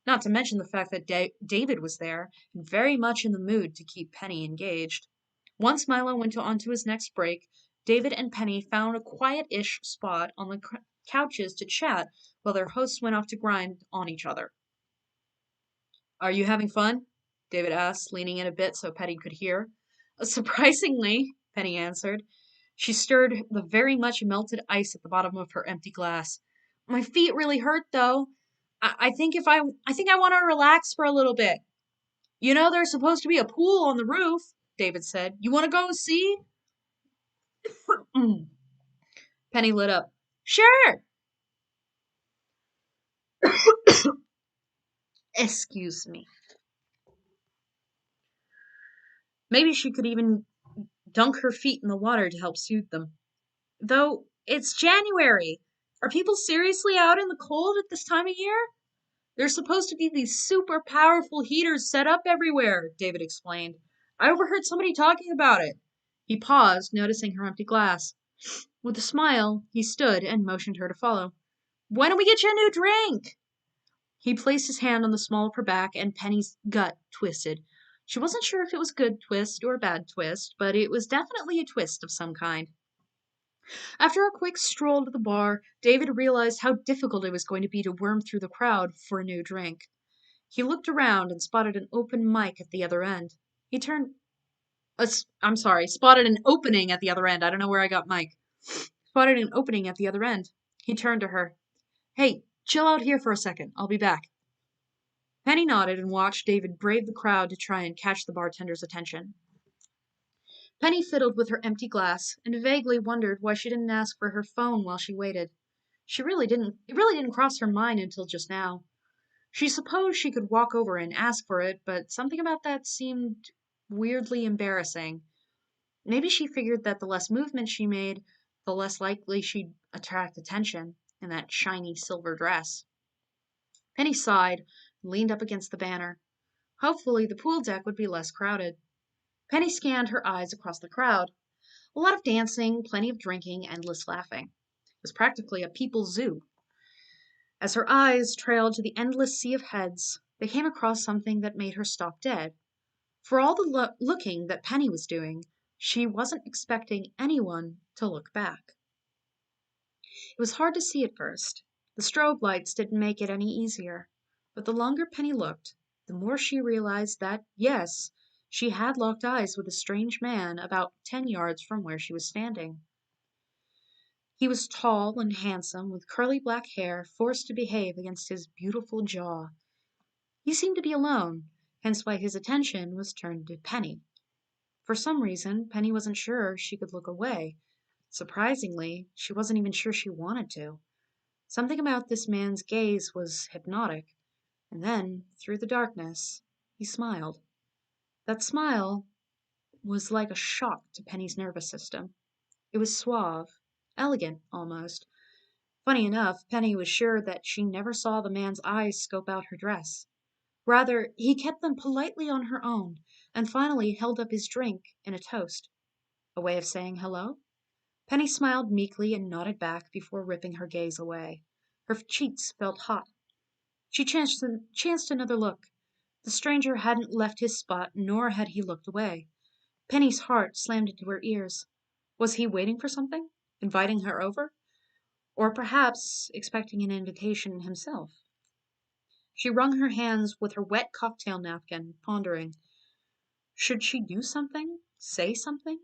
Not to mention the fact that David was there, and very much in the mood to keep Penny engaged. Once Milo went on to his next break, David and Penny found a quiet-ish spot on the couches to chat while their hosts went off to grind on each other. Are you having fun? David asked, leaning in a bit so Penny could hear. Surprisingly, Penny answered. She stirred the very much melted ice at the bottom of her empty glass. My feet really hurt, though. I think I want to relax for a little bit. You know, there's supposed to be a pool on the roof, David said. You want to go see? Penny lit up. Sure. Excuse me. Maybe she could even dunk her feet in the water to help soothe them. Though it's January. Are people seriously out in the cold at this time of year? There's supposed to be these super powerful heaters set up everywhere, David explained. I overheard somebody talking about it. He paused, noticing her empty glass. With a smile, he stood and motioned her to follow. Why don't we get you a new drink? He placed his hand on the small of her back, and Penny's gut twisted. She wasn't sure if it was a good twist or a bad twist, but it was definitely a twist of some kind. After a quick stroll to the bar, David realized how difficult it was going to be to worm through the crowd for a new drink. He looked around and spotted an open mic at the other end. He turned. Spotted an opening at the other end. I don't know where I got Mike. Spotted an opening at the other end. He turned to her. Hey, chill out here for a second. I'll be back. Penny nodded and watched David brave the crowd to try and catch the bartender's attention. Penny fiddled with her empty glass and vaguely wondered why she didn't ask for her phone while she waited. It really didn't cross her mind until just now. She supposed she could walk over and ask for it, but something about that seemed weirdly embarrassing. Maybe she figured that the less movement she made, the less likely she'd attract attention in that shiny silver dress. Penny sighed and leaned up against the banner. Hopefully the pool deck would be less crowded. Penny scanned her eyes across the crowd. A lot of dancing, plenty of drinking, endless laughing. It was practically a people's zoo. As her eyes trailed to the endless sea of heads, they came across something that made her stop dead. For all the looking that Penny was doing, she wasn't expecting anyone to look back. It was hard to see at first. The strobe lights didn't make it any easier. But the longer Penny looked, the more she realized that, yes, she had locked eyes with a strange man about 10 yards from where she was standing. He was tall and handsome, with curly black hair forced to behave against his beautiful jaw. He seemed to be alone, hence why his attention was turned to Penny. For some reason, Penny wasn't sure she could look away. Surprisingly, she wasn't even sure she wanted to. Something about this man's gaze was hypnotic. And then, through the darkness, he smiled. That smile was like a shock to Penny's nervous system. It was suave, elegant almost. Funny enough, Penny was sure that she never saw the man's eyes scope out her dress. Rather, he kept them politely on her own, and finally held up his drink in a toast. A way of saying hello? Penny smiled meekly and nodded back before ripping her gaze away. Her cheeks felt hot. She chanced another look. The stranger hadn't left his spot, nor had he looked away. Penny's heart slammed into her ears. Was he waiting for something? Inviting her over? Or perhaps expecting an invitation himself? She wrung her hands with her wet cocktail napkin, pondering. Should she do something? Say something?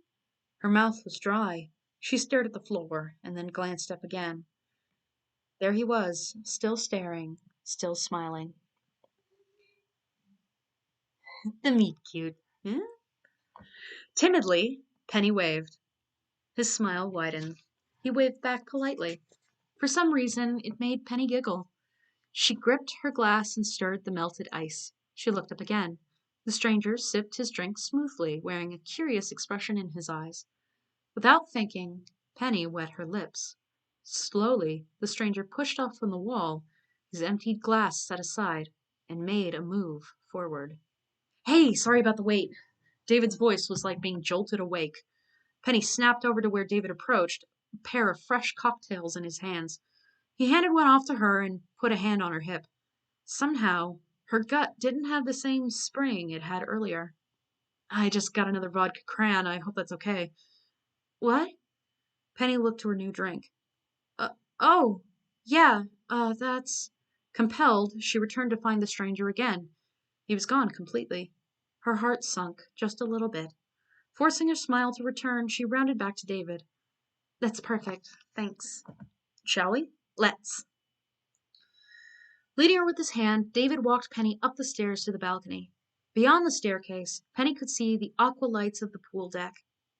Her mouth was dry. She stared at the floor, and then glanced up again. There he was, still staring, still smiling. The meet cute. Hmm? Timidly, Penny waved. His smile widened. He waved back politely. For some reason, it made Penny giggle. She gripped her glass and stirred the melted ice. She looked up again. The stranger sipped his drink smoothly, wearing a curious expression in his eyes. Without thinking, Penny wet her lips. Slowly, the stranger pushed off from the wall, his emptied glass set aside, and made a move forward. Hey, sorry about the wait. David's voice was like being jolted awake. Penny snapped over to where David approached, a pair of fresh cocktails in his hands. He handed one off to her and put a hand on her hip. Somehow, her gut didn't have the same spring it had earlier. I just got another vodka cran. I hope that's okay. What? Penny looked to her new drink. Uh, oh, yeah, that's... Compelled, she returned to find the stranger again. He was gone completely. Her heart sunk just a little bit. Forcing her smile to return, she rounded back to David. That's perfect. Thanks. Shall we? Let's. Leading her with his hand, David walked Penny up the stairs to the balcony. Beyond the staircase, Penny could see the aqua lights of the pool deck.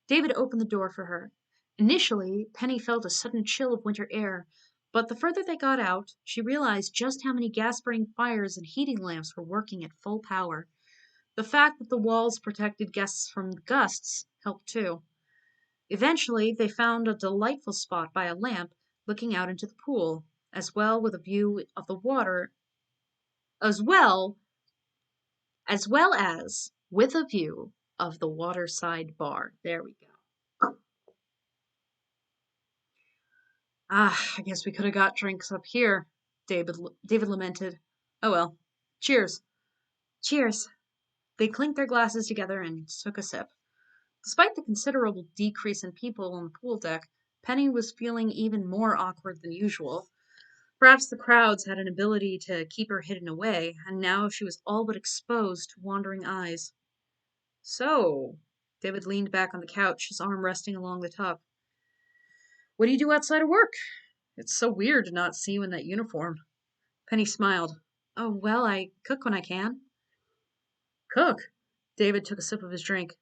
David opened the door for her. Initially, Penny felt a sudden chill of winter air, but the further they got out, she realized just how many gas-burning fires and heating lamps were working at full power. The fact that the walls protected guests from gusts helped too. Eventually, they found a delightful spot by a lamp looking out into the pool, as well with a view of the water, as well as with a view of the waterside bar. There we go. Ah, I guess we could have got drinks up here, David lamented. Oh well. Cheers. Cheers. They clinked their glasses together and took a sip. Despite the considerable decrease in people on the pool deck, Penny was feeling even more awkward than usual. Perhaps the crowds had an ability to keep her hidden away, and now she was all but exposed to wandering eyes. So, David leaned back on the couch, his arm resting along the top. What do you do outside of work? It's so weird to not see you in that uniform. Penny smiled. Oh, well, I cook when I can. Cook? David took a sip of his drink.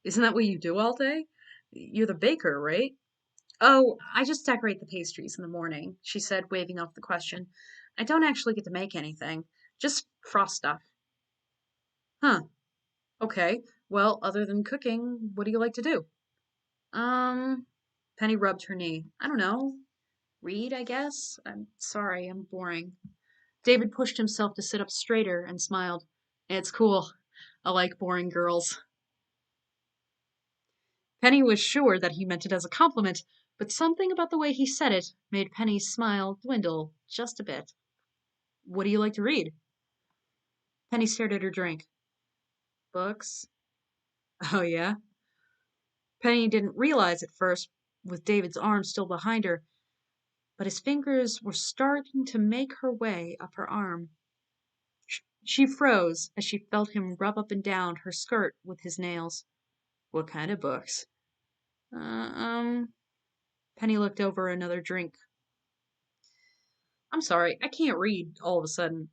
Isn't that what you do all day? You're the baker, right? Oh, I just decorate the pastries in the morning, she said, waving off the question. I don't actually get to make anything, just frost stuff. Huh, okay. Well, other than cooking, what do you like to do? Um, Penny rubbed her knee. I don't know. Read, I guess? I'm sorry, I'm boring. David pushed himself to sit up straighter and smiled. It's cool. I like boring girls. Penny was sure that he meant it as a compliment, but something about the way he said it made Penny's smile dwindle just a bit. What do you like to read? Penny stared at her drink. Books? Oh, yeah? Penny didn't realize at first, with David's arm still behind her, but his fingers were starting to make her way up her arm. She froze as she felt him rub up and down her skirt with his nails. What kind of books? Uh, um. Penny looked over another drink. I'm sorry, I can't read all of a sudden.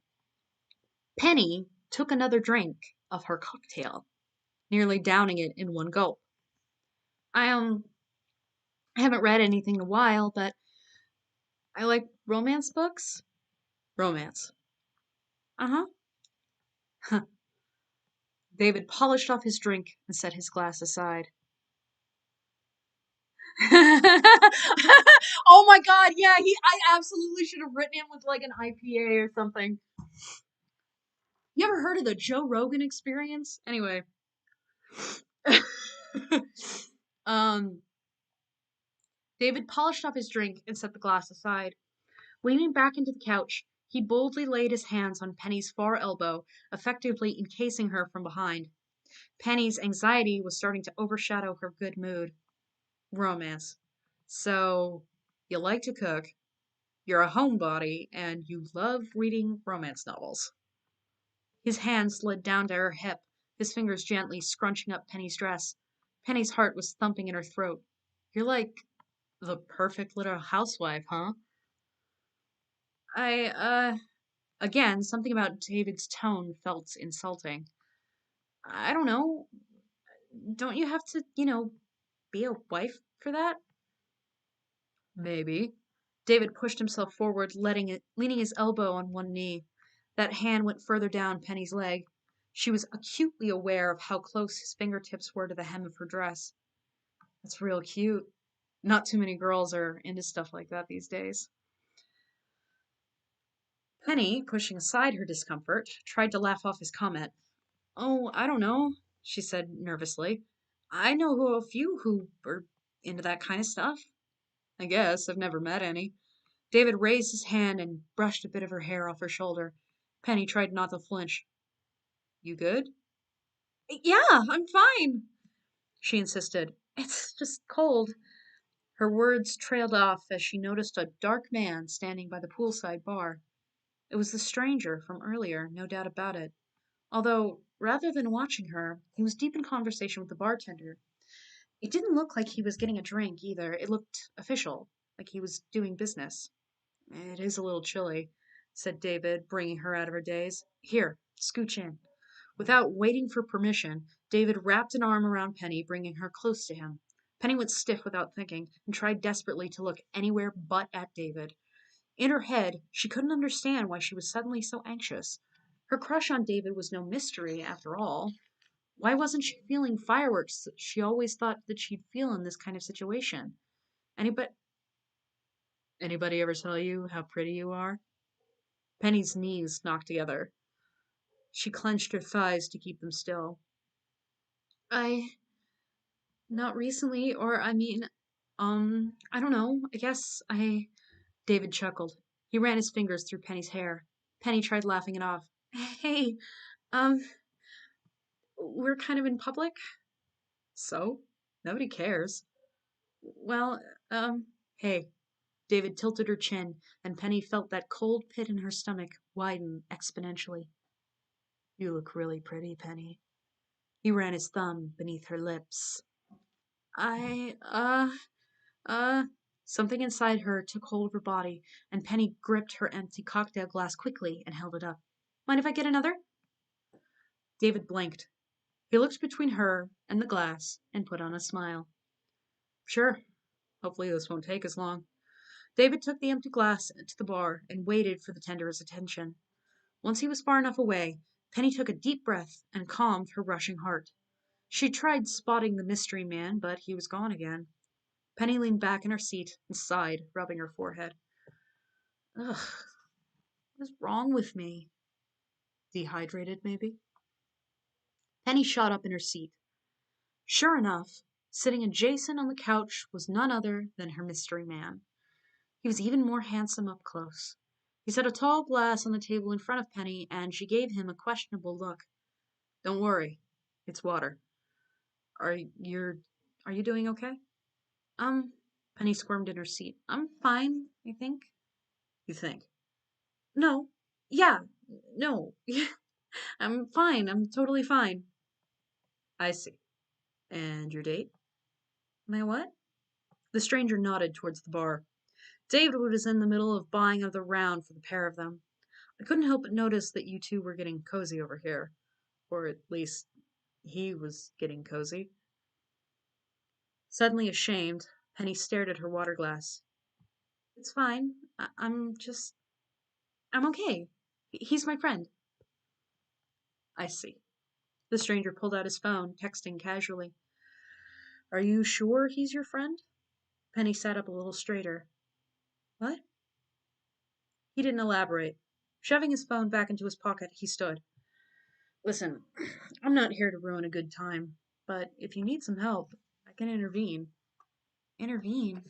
Penny took another drink of her cocktail, nearly downing it in one gulp. I I haven't read anything in a while, but I like romance books. Romance. Uh huh. David polished off his drink and set his glass aside. Oh my god, yeah, I absolutely should have written him with like an IPA or something. You ever heard of the Joe Rogan experience? Anyway. um David polished off his drink and set the glass aside. Leaning back into the couch, he boldly laid his hands on Penny's far elbow, effectively encasing her from behind. Penny's anxiety was starting to overshadow her good mood. Romance. So, you like to cook, you're a homebody, and you love reading romance novels. His hand slid down to her hip, his fingers gently scrunching up Penny's dress. Penny's heart was thumping in her throat. You're like the perfect little housewife, huh? I. Again, something about David's tone felt insulting. I don't know. Don't you have to, be a wife for that? Maybe. David pushed himself forward, leaning his elbow on one knee. That hand went further down Penny's leg. She was acutely aware of how close his fingertips were to the hem of her dress. That's real cute. Not too many girls are into stuff like that these days. Penny, pushing aside her discomfort, tried to laugh off his comment. Oh, I don't know, she said nervously. I know a few who are into that kind of stuff. I guess I've never met any. David raised his hand and brushed a bit of her hair off her shoulder. Penny tried not to flinch. You good? Yeah, I'm fine, she insisted. It's just cold. Her words trailed off as she noticed a dark man standing by the poolside bar. It was the stranger from earlier, no doubt about it. Although, rather than watching her, he was deep in conversation with the bartender. It didn't look like he was getting a drink either. It looked official, like he was doing business. It is a little chilly, said David, bringing her out of her daze. Here, scooch in. Without waiting for permission, David wrapped an arm around Penny, bringing her close to him. Penny went stiff without thinking and tried desperately to look anywhere but at David. In her head, she couldn't understand why she was suddenly so anxious. Her crush on David was no mystery, after all. Why wasn't she feeling fireworks that she always thought that she'd feel in this kind of situation? Anybody Anybody ever tell you how pretty you are? Penny's knees knocked together. She clenched her thighs to keep them still. I, not recently, or I don't know. I guess I. David chuckled. He ran his fingers through Penny's hair. Penny tried laughing it off. Hey, um, we're kind of in public. So? Nobody cares. Well, hey. David tilted her chin, and Penny felt that cold pit in her stomach widen exponentially. You look really pretty, Penny. He ran his thumb beneath her lips. I, uh. Something inside her took hold of her body, and Penny gripped her empty cocktail glass quickly and held it up. Mind if I get another? David blinked. He looked between her and the glass and put on a smile. Sure. Hopefully this won't take as long. David took the empty glass to the bar and waited for the tender's attention. Once he was far enough away, Penny took a deep breath and calmed her rushing heart. She tried spotting the mystery man, but he was gone again. Penny leaned back in her seat and sighed, rubbing her forehead. Ugh, what is wrong with me? Dehydrated, maybe? Penny shot up in her seat. Sure enough, sitting adjacent on the couch was none other than her mystery man. He was even more handsome up close. He set a tall glass on the table in front of Penny, and she gave him a questionable look. Don't worry, it's water. Are you are you doing okay? Um, Penny squirmed in her seat. I'm fine, I think. You think? No. Yeah. No. I'm fine. I'm totally fine. I see. And your date? My what? The stranger nodded towards the bar. David was in the middle of buying another round for the pair of them. I couldn't help but notice that you two were getting cozy over here. Or at least he was getting cozy. Suddenly ashamed, Penny stared at her water glass. It's fine. I'm okay. He's my friend. I see. The stranger pulled out his phone, texting casually. Are you sure he's your friend? Penny sat up a little straighter. What? He didn't elaborate. Shoving his phone back into his pocket, he stood. Listen, I'm not here to ruin a good time, but if you need some help, I can intervene. Intervene?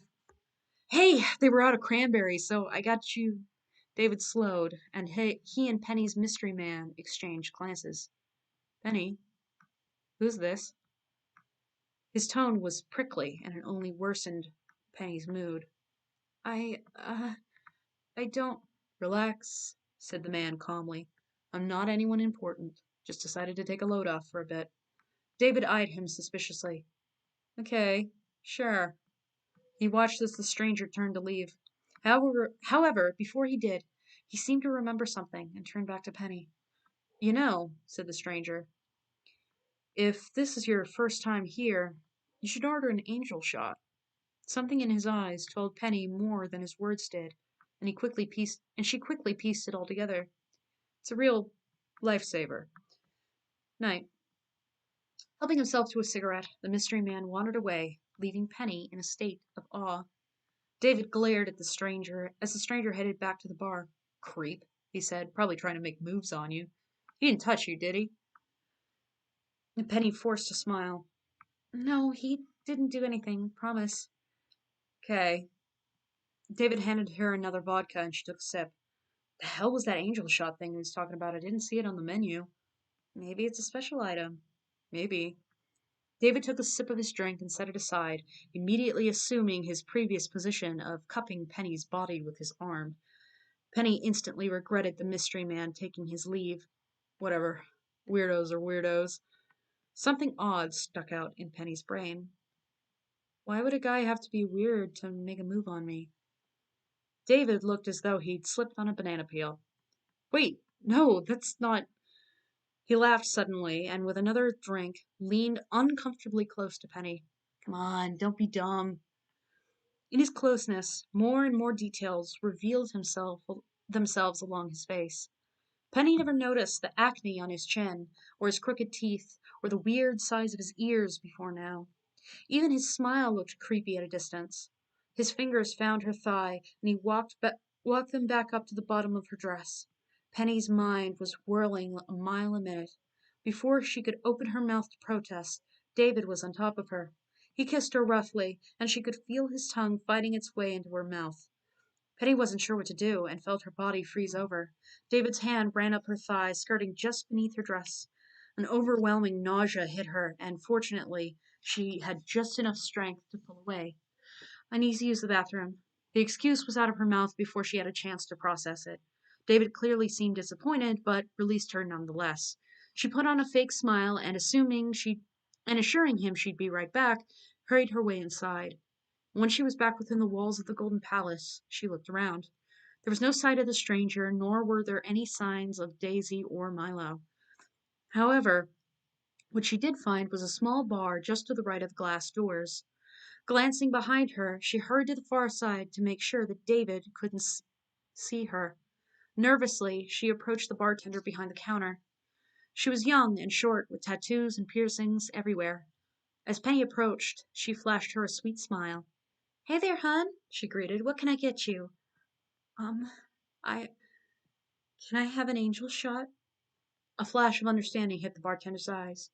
Hey, they were out of cranberries, so I got you. David slowed, and he and Penny's mystery man exchanged glances. Penny, who's this? His tone was prickly, and it only worsened Penny's mood. I, uh, I don't. Relax, said the man calmly. I'm not anyone important. Just decided to take a load off for a bit. David eyed him suspiciously. Okay, sure. He watched as the stranger turned to leave. However, before he did, he seemed to remember something and turned back to Penny. You know, said the stranger, if this is your first time here, you should order an angel shot. Something in his eyes told Penny more than his words did, and she quickly pieced it all together. It's a real lifesaver. Night. Helping himself to a cigarette, the mystery man wandered away, leaving Penny in a state of awe. David glared at the stranger as the stranger headed back to the bar. Creep, he said, probably trying to make moves on you. He didn't touch you, did he? And Penny forced a smile. No, he didn't do anything, promise. Okay. David handed her another vodka and she took a sip. The hell was that angel shot thing he was talking about? I didn't see it on the menu. Maybe it's a special item. Maybe. David took a sip of his drink and set it aside, immediately assuming his previous position of cupping Penny's body with his arm. Penny instantly regretted the mystery man taking his leave. Whatever. Weirdos are weirdos. Something odd stuck out in Penny's brain. Why would a guy have to be weird to make a move on me? David looked as though he'd slipped on a banana peel. Wait, no, that's not. He laughed suddenly and, with another drink, leaned uncomfortably close to Penny. Come on, don't be dumb. In his closeness, more and more details revealed themselves along his face. Penny never noticed the acne on his chin, or his crooked teeth, or the weird size of his ears before now. Even his smile looked creepy at a distance. His fingers found her thigh, and he walked them back up to the bottom of her dress. Penny's mind was whirling a mile a minute. Before she could open her mouth to protest, David was on top of her. He kissed her roughly, and she could feel his tongue fighting its way into her mouth. Penny wasn't sure what to do, and felt her body freeze over. David's hand ran up her thigh, skirting just beneath her dress. An overwhelming nausea hit her, and fortunately, she had just enough strength to pull away. I need to use the bathroom. The excuse was out of her mouth before she had a chance to process it. David clearly seemed disappointed, but released her nonetheless. She put on a fake smile and assuring him she'd be right back, hurried her way inside. When she was back within the walls of the Golden Palace, she looked around. There was no sight of the stranger, nor were there any signs of Daisy or Milo. However, what she did find was a small bar just to the right of the glass doors. Glancing behind her, she hurried to the far side to make sure that David couldn't see her. Nervously, she approached the bartender behind the counter. She was young and short, with tattoos and piercings everywhere. As Penny approached, she flashed her a sweet smile. "Hey there, hun," she greeted. "What can I get you?" Um, I can I have an angel shot? A flash of understanding hit the bartender's eyes.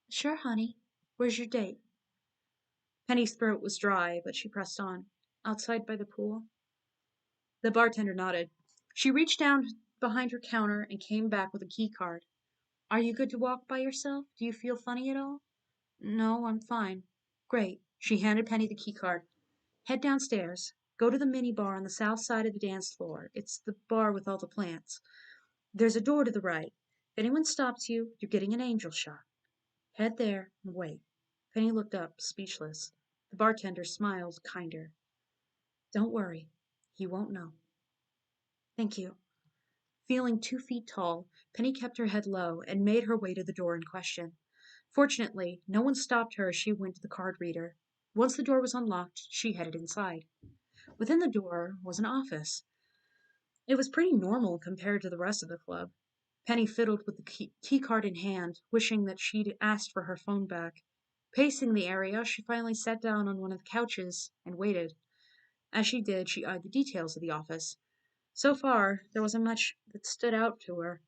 "Sure, honey. Where's your date?" Penny's throat was dry, but she pressed on. "Outside by the pool." The bartender nodded. She reached down behind her counter and came back with a key card. "Are you good to walk by yourself? Do you feel funny at all?" "No, I'm fine." "Great." She handed Penny the key card. "Head downstairs. Go to the mini bar on the south side of the dance floor. It's the bar with all the plants. There's a door to the right. If anyone stops you, you're getting an angel shot. Head there and wait." Penny looked up, speechless. The bartender smiled kinder. "Don't worry. He won't know." "Thank you." Feeling 2 feet tall, Penny kept her head low and made her way to the door in question. Fortunately, no one stopped her as she went to the card reader. Once the door was unlocked, she headed inside. Within the door was an office. It was pretty normal compared to the rest of the club. Penny fiddled with the key card in hand, wishing that she'd asked for her phone back. Pacing the area, she finally sat down on one of the couches and waited. As she did, she eyed the details of the office. So far, there wasn't much that stood out to her.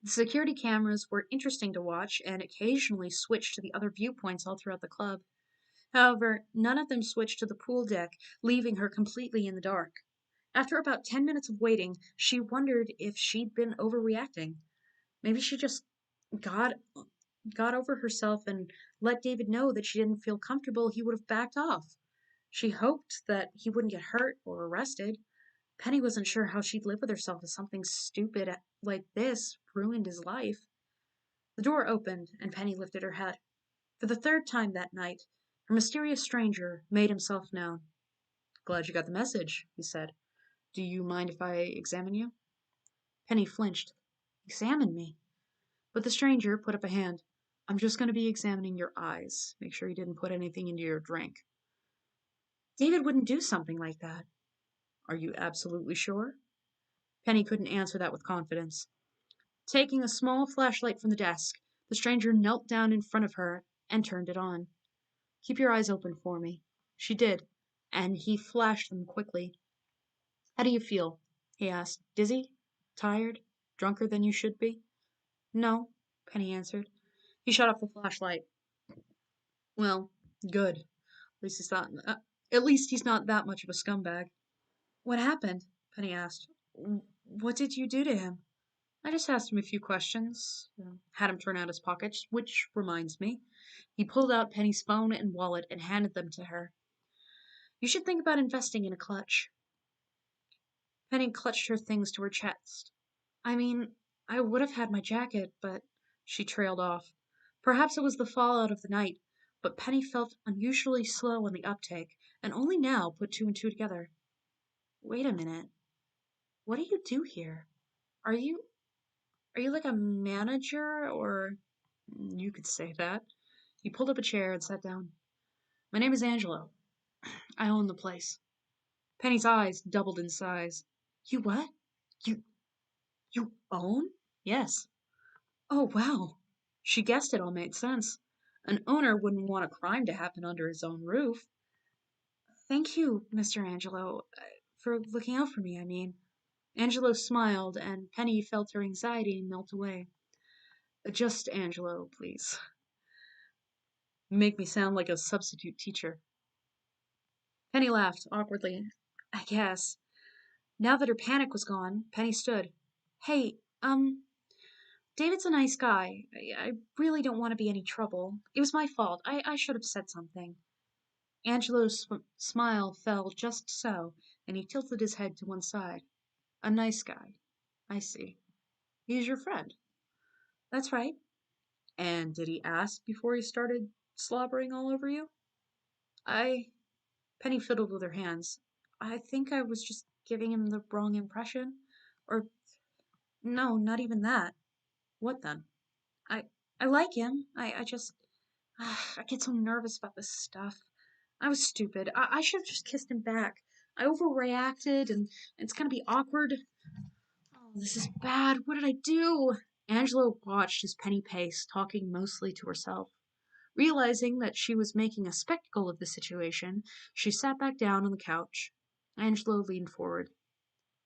The security cameras were interesting to watch and occasionally switched to the other viewpoints all throughout the club. However, none of them switched to the pool deck, leaving her completely in the dark. After about 10 minutes of waiting, she wondered if she'd been overreacting. Maybe she just got got over herself and let David know that she didn't feel comfortable, he would have backed off. She hoped that he wouldn't get hurt or arrested. Penny wasn't sure how she'd live with herself if something stupid like this ruined his life. The door opened, and Penny lifted her head. For the third time that night, her mysterious stranger made himself known. "Glad you got the message," he said. "Do you mind if I examine you?" Penny flinched. "Examine me?" But the stranger put up a hand. "I'm just going to be examining your eyes. Make sure you didn't put anything into your drink." David wouldn't do something like that. "Are you absolutely sure?" Penny couldn't answer that with confidence. Taking a small flashlight from the desk, the stranger knelt down in front of her and turned it on. "Keep your eyes open for me." She did, and he flashed them quickly. "How do you feel?" he asked. "Dizzy? Tired? Drunker than you should be?" "No," Penny answered. He shut off the flashlight. "Well, good. At least he's not that much of a scumbag." "What happened?" Penny asked. "What did you do to him?" "I just asked him a few questions, had him turn out his pockets, which reminds me." He pulled out Penny's phone and wallet and handed them to her. "You should think about investing in a clutch." Penny clutched her things to her chest. "I mean, I would have had my jacket, but—" She trailed off. Perhaps it was the fallout of the night, but Penny felt unusually slow on the uptake, and only now put two and two together. "Wait a minute. What do you do here? Are you are you like a manager, or—" "You could say that." He pulled up a chair and sat down. "My name is Angelo. I own the place." Penny's eyes doubled in size. "You what? You you own?" "Yes." "Oh, wow." She guessed it all made sense. An owner wouldn't want a crime to happen under his own roof. Thank you, Mr. Angelo, for looking out for me, I mean. Angelo smiled, and Penny felt her anxiety melt away. Just Angelo, please. Make me sound like a substitute teacher. Penny laughed awkwardly. I guess. Now that her panic was gone, Penny stood. Hey, David's a nice guy. I really don't want to be any trouble. It was my fault. I should have said something. Angelo's smile fell just so, and he tilted his head to one side. A nice guy. I see. He's your friend. That's right. And did he ask before he started slobbering all over you? I. Penny fiddled with her hands. I think I was just giving him the wrong impression. Or, no, not even that. What then? I. I like him. I just. I get so nervous about this stuff. I was stupid. I should have just kissed him back. I overreacted, and it's gonna be awkward. Oh, this is bad. What did I do? Angela watched as Penny paced, talking mostly to herself. Realizing that she was making a spectacle of the situation, she sat back down on the couch. Angelo leaned forward.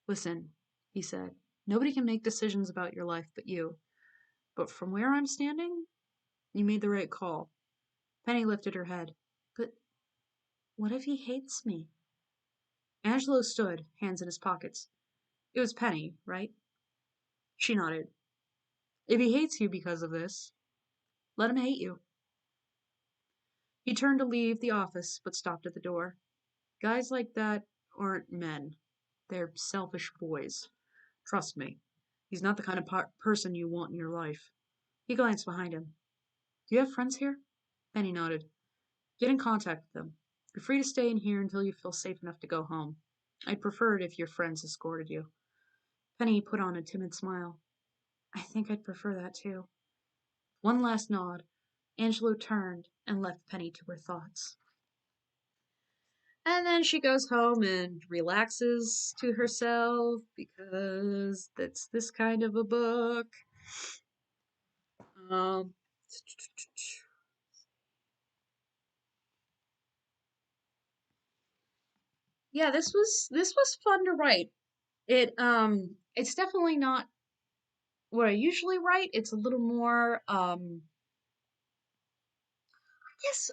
Listen, he said. Nobody can make decisions about your life but you. But from where I'm standing, you made the right call. Penny lifted her head. But what if he hates me? Angelo stood, hands in his pockets. It was Penny, right? She nodded. If he hates you because of this, let him hate you. He turned to leave the office, but stopped at the door. Guys like that aren't men. They're selfish boys. Trust me. He's not the kind of person you want in your life. He glanced behind him. Do you have friends here? Penny nodded. Get in contact with them. You're free to stay in here until you feel safe enough to go home. I'd prefer it if your friends escorted you. Penny put on a timid smile. I think I'd prefer that too. One last nod. Angelo turned and left Penny to her thoughts. And then she goes home and relaxes to herself because that's this kind of a book. Um, yeah, this was fun to write. It's definitely not what I usually write. It's a little more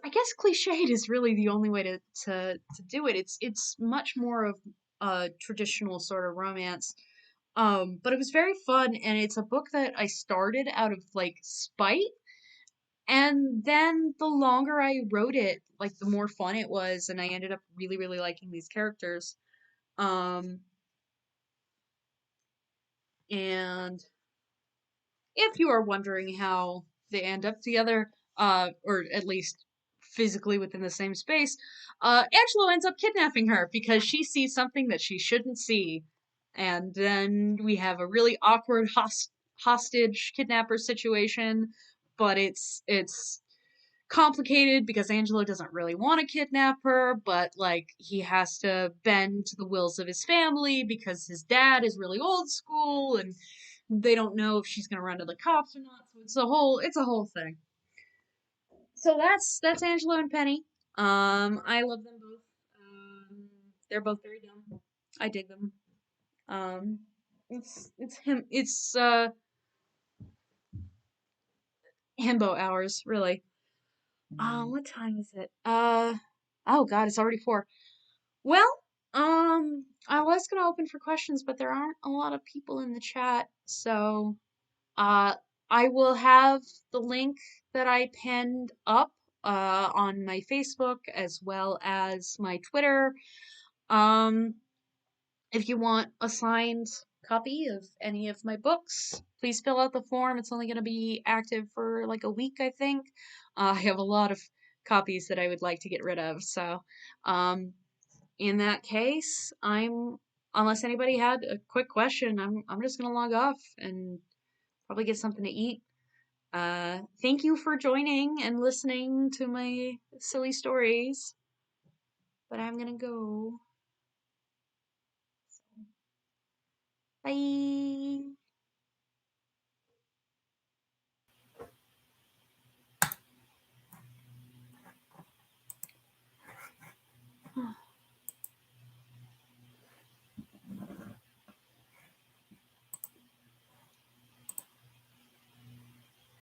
I guess cliched is really the only way to do it. It's much more of a traditional sort of romance. But it was very fun, and it's a book that I started out of like spite, and then the longer I wrote it, like the more fun it was, and I ended up really, really liking these characters. Um, and if you are wondering how they end up together, or at least physically within the same space, Angelo ends up kidnapping her because she sees something that she shouldn't see. And then we have a really awkward hostage kidnapper situation, but it's complicated because Angelo doesn't really want to kidnap her, but like he has to bend to the wills of his family because his dad is really old school and they don't know if she's gonna run to the cops or not. So it's a whole thing. So that's Angelo and Penny. I love them both. They're both very dumb. I dig them. Um, it's himbo hours, really. What time is it? Oh God, it's already 4. Well, I was gonna open for questions, but there aren't a lot of people in the chat, so uh, I will have the link that I pinned up on my Facebook as well as my Twitter. Um, if you want a signed copy of any of my books, please fill out the form. It's only going to be active for like a week, I think. I have a lot of copies that I would like to get rid of, so um, in that case, unless anybody had a quick question, I'm just gonna log off and probably get something to eat. Thank you for joining and listening to my silly stories. But I'm gonna go. Bye.